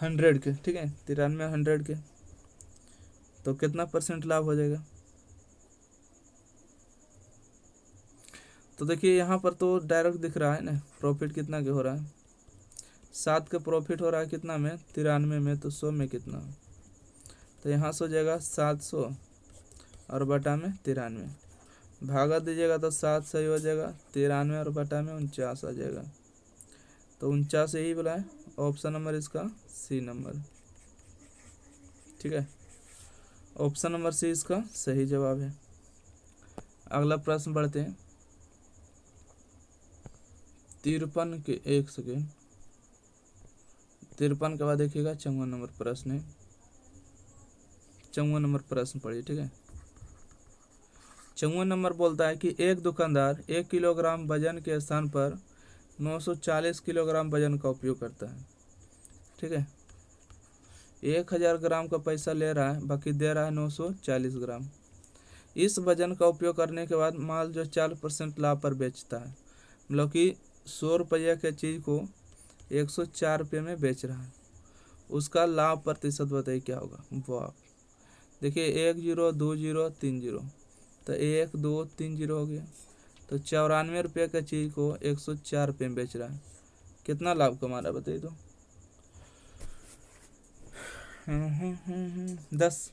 [SPEAKER 1] 100 के। ठीक है, 93 100 के, तो कितना % लाभ हो जाएगा। तो देखिए यहाँ पर तो डायरेक्ट दिख रहा है ना प्रॉफिट कितना के हो रहा है, 7 का प्रॉफिट हो रहा है कितना में 93 में, तो 100 में कितना, तो यहाँ से हो जाएगा 700 और बटा में 93, भागा दीजिएगा तो 7 सही हो जाएगा, 93 और बटा में 49 आ जाएगा। तो 49 यही बोला है, ऑप्शन नंबर इसका C नंबर। ठीक है, ऑप्शन नंबर C इसका सही जवाब है। अगला प्रश्न बढ़ते हैं। 53 के 1 सेकेंड, 53 के बाद देखिएगा 54 नंबर प्रश्न है। 54 नंबर प्रश्न पढ़िए। ठीक है, 54 नंबर बोलता है कि एक दुकानदार 1 किलोग्राम वजन के स्थान पर 940 किलोग्राम वजन का उपयोग करता है। ठीक है, 1000 ग्राम का पैसा ले रहा है, बाकी दे रहा है 940 ग्राम। इस वजन का उपयोग करने के बाद माल जो 4% लाभ पर बेचता है, मतलब कि 100 रुपये के चीज़ को 104 रुपये में बेच रहा है, उसका लाभ प्रतिशत बताइए क्या होगा। वाह, देखिए 1 0 2 0 3 0, तो 1 2 3 0 हो गया, तो 94 रुपये के चीज़ को 104 रुपये में बेच रहा है, कितना लाभ कमा रहा है बताइए। तो 10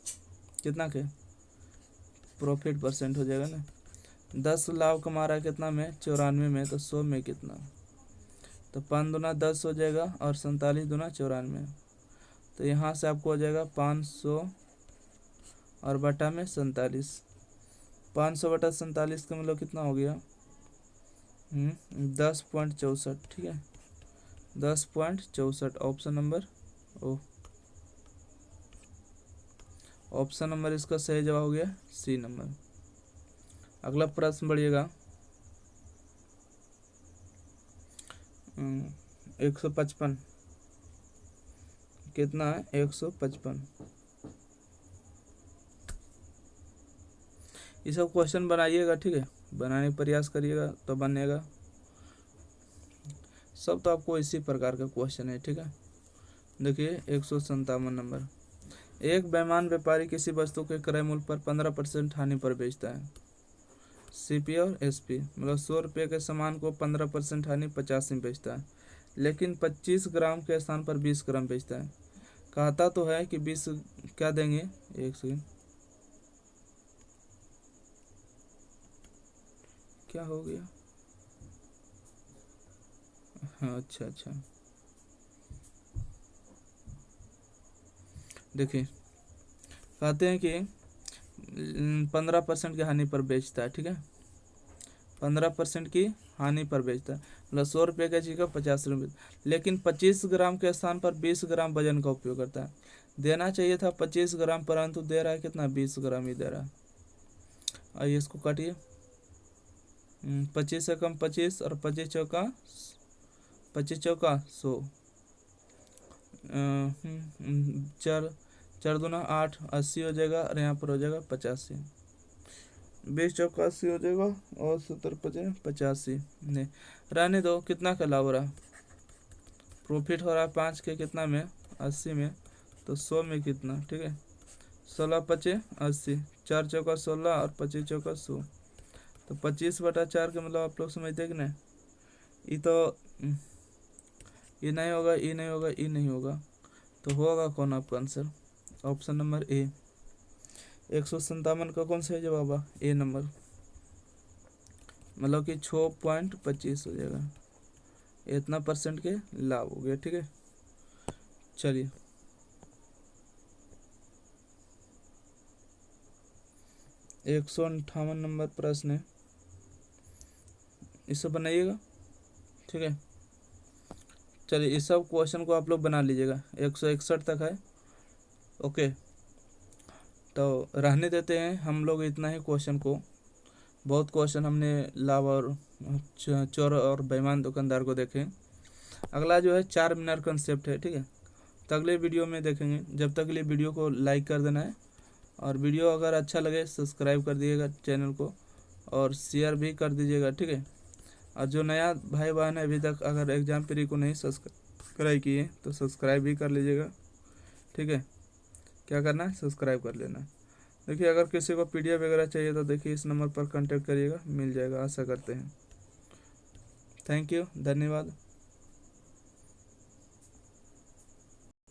[SPEAKER 1] कितना के प्रॉफिट % हो जाएगा ना, 10 लाभ कमा रहा है कितना में 94 में, तो 100 में कितना, तो 5 दूना 10 हो जाएगा और 47 दूना 94, तो यहाँ से आपको हो जाएगा 500 और बटा में 47, 500 बटा 47 का मतलब कितना हो गया 10.64। ठीक है, 10.64 ऑप्शन नंबर ओ, ऑप्शन नंबर इसका सही जवाब हो गया C नंबर। अगला प्रश्न बढ़िएगा 155, कितना है 155। ये सब क्वेश्चन बनाइएगा। ठीक है, बनाने का प्रयास करिएगा तो बनेगा, सब तो आपको इसी प्रकार का क्वेश्चन है। ठीक है, देखिए 157 नंबर, एक बेईमान व्यापारी किसी वस्तु के क्रय मूल्य पर 15% हानि पर बेचता है। CP और SP, मतलब 100 रुपये के सामान को 15% हानि 50 में बेचता है, लेकिन 25 ग्राम के स्थान पर 20 ग्राम बेचता है। कहता तो है कि 20 क्या देंगे, एक सेकेंड, क्या हो गया, हाँ अच्छा, देखिए कहते हैं कि 15% की हानि पर बेचता है। ठीक है, 15% की हानि पर बेचता है, मतलब 100 रुपये का चीज़ का 50 रुपये, लेकिन 25 ग्राम के स्थान पर 20 ग्राम वजन का उपयोग करता है। देना चाहिए था 25 ग्राम, परंतु दे रहा है कितना 20 ग्राम ही दे रहा है। आइए इसको काटिए, 25 से कम 25 और 25 चौका 100, 4 दूना 8, 80 हो जाएगा, और यहाँ पर हो जाएगा 85, 20 चौका 80 हो जाएगा, और 70 पचे 85, नहीं रहने दो। कितना का लाभ हो रहा है, प्रॉफिट हो रहा है 5 के कितना में 80 में, तो 100 में कितना। ठीक है, 16 पचे 80, 4 चौका 16 और 25 चौका 100, तो 25 बटा 4 के मतलब आप लोग समझते कि नहीं, ये तो ये नहीं होगा, ये नहीं होगा, ये नहीं होगा, तो होगा कौन आपका आंसर, ऑप्शन नंबर A। 157 का कौन सा जवाब है, A नंबर, मतलब कि 6.25 हो जाएगा, इतना % के लाभ हो गया। ठीक है, चलिए 158 नंबर प्रश्न है, इसे बनाइएगा। ठीक है, चलिए इस सब क्वेश्चन को आप लोग बना लीजिएगा, 161 तक है। ओके, तो रहने देते हैं हम लोग इतना ही क्वेश्चन को। बहुत क्वेश्चन हमने लाभ और चोर और बेईमान दुकानदार को देखे। अगला जो है 4 मिनट कंसेप्ट है। ठीक है, तो अगले वीडियो में देखेंगे। जब तक के लिए वीडियो को लाइक कर देना है, और वीडियो अगर अच्छा लगे सब्सक्राइब कर दीजिएगा चैनल को, और शेयर भी कर दीजिएगा। ठीक है, और जो नया भाई बहन है अभी तक अगर एग्जाम प्री को नहीं सब्सक्राइब किए तो सब्सक्राइब भी कर लीजिएगा। ठीक है, क्या करना है, सब्सक्राइब कर लेना है। देखिए अगर किसी को PDF वगैरह चाहिए तो देखिए इस नंबर पर कांटेक्ट करिएगा, मिल जाएगा, आशा करते हैं। थैंक यू, धन्यवाद।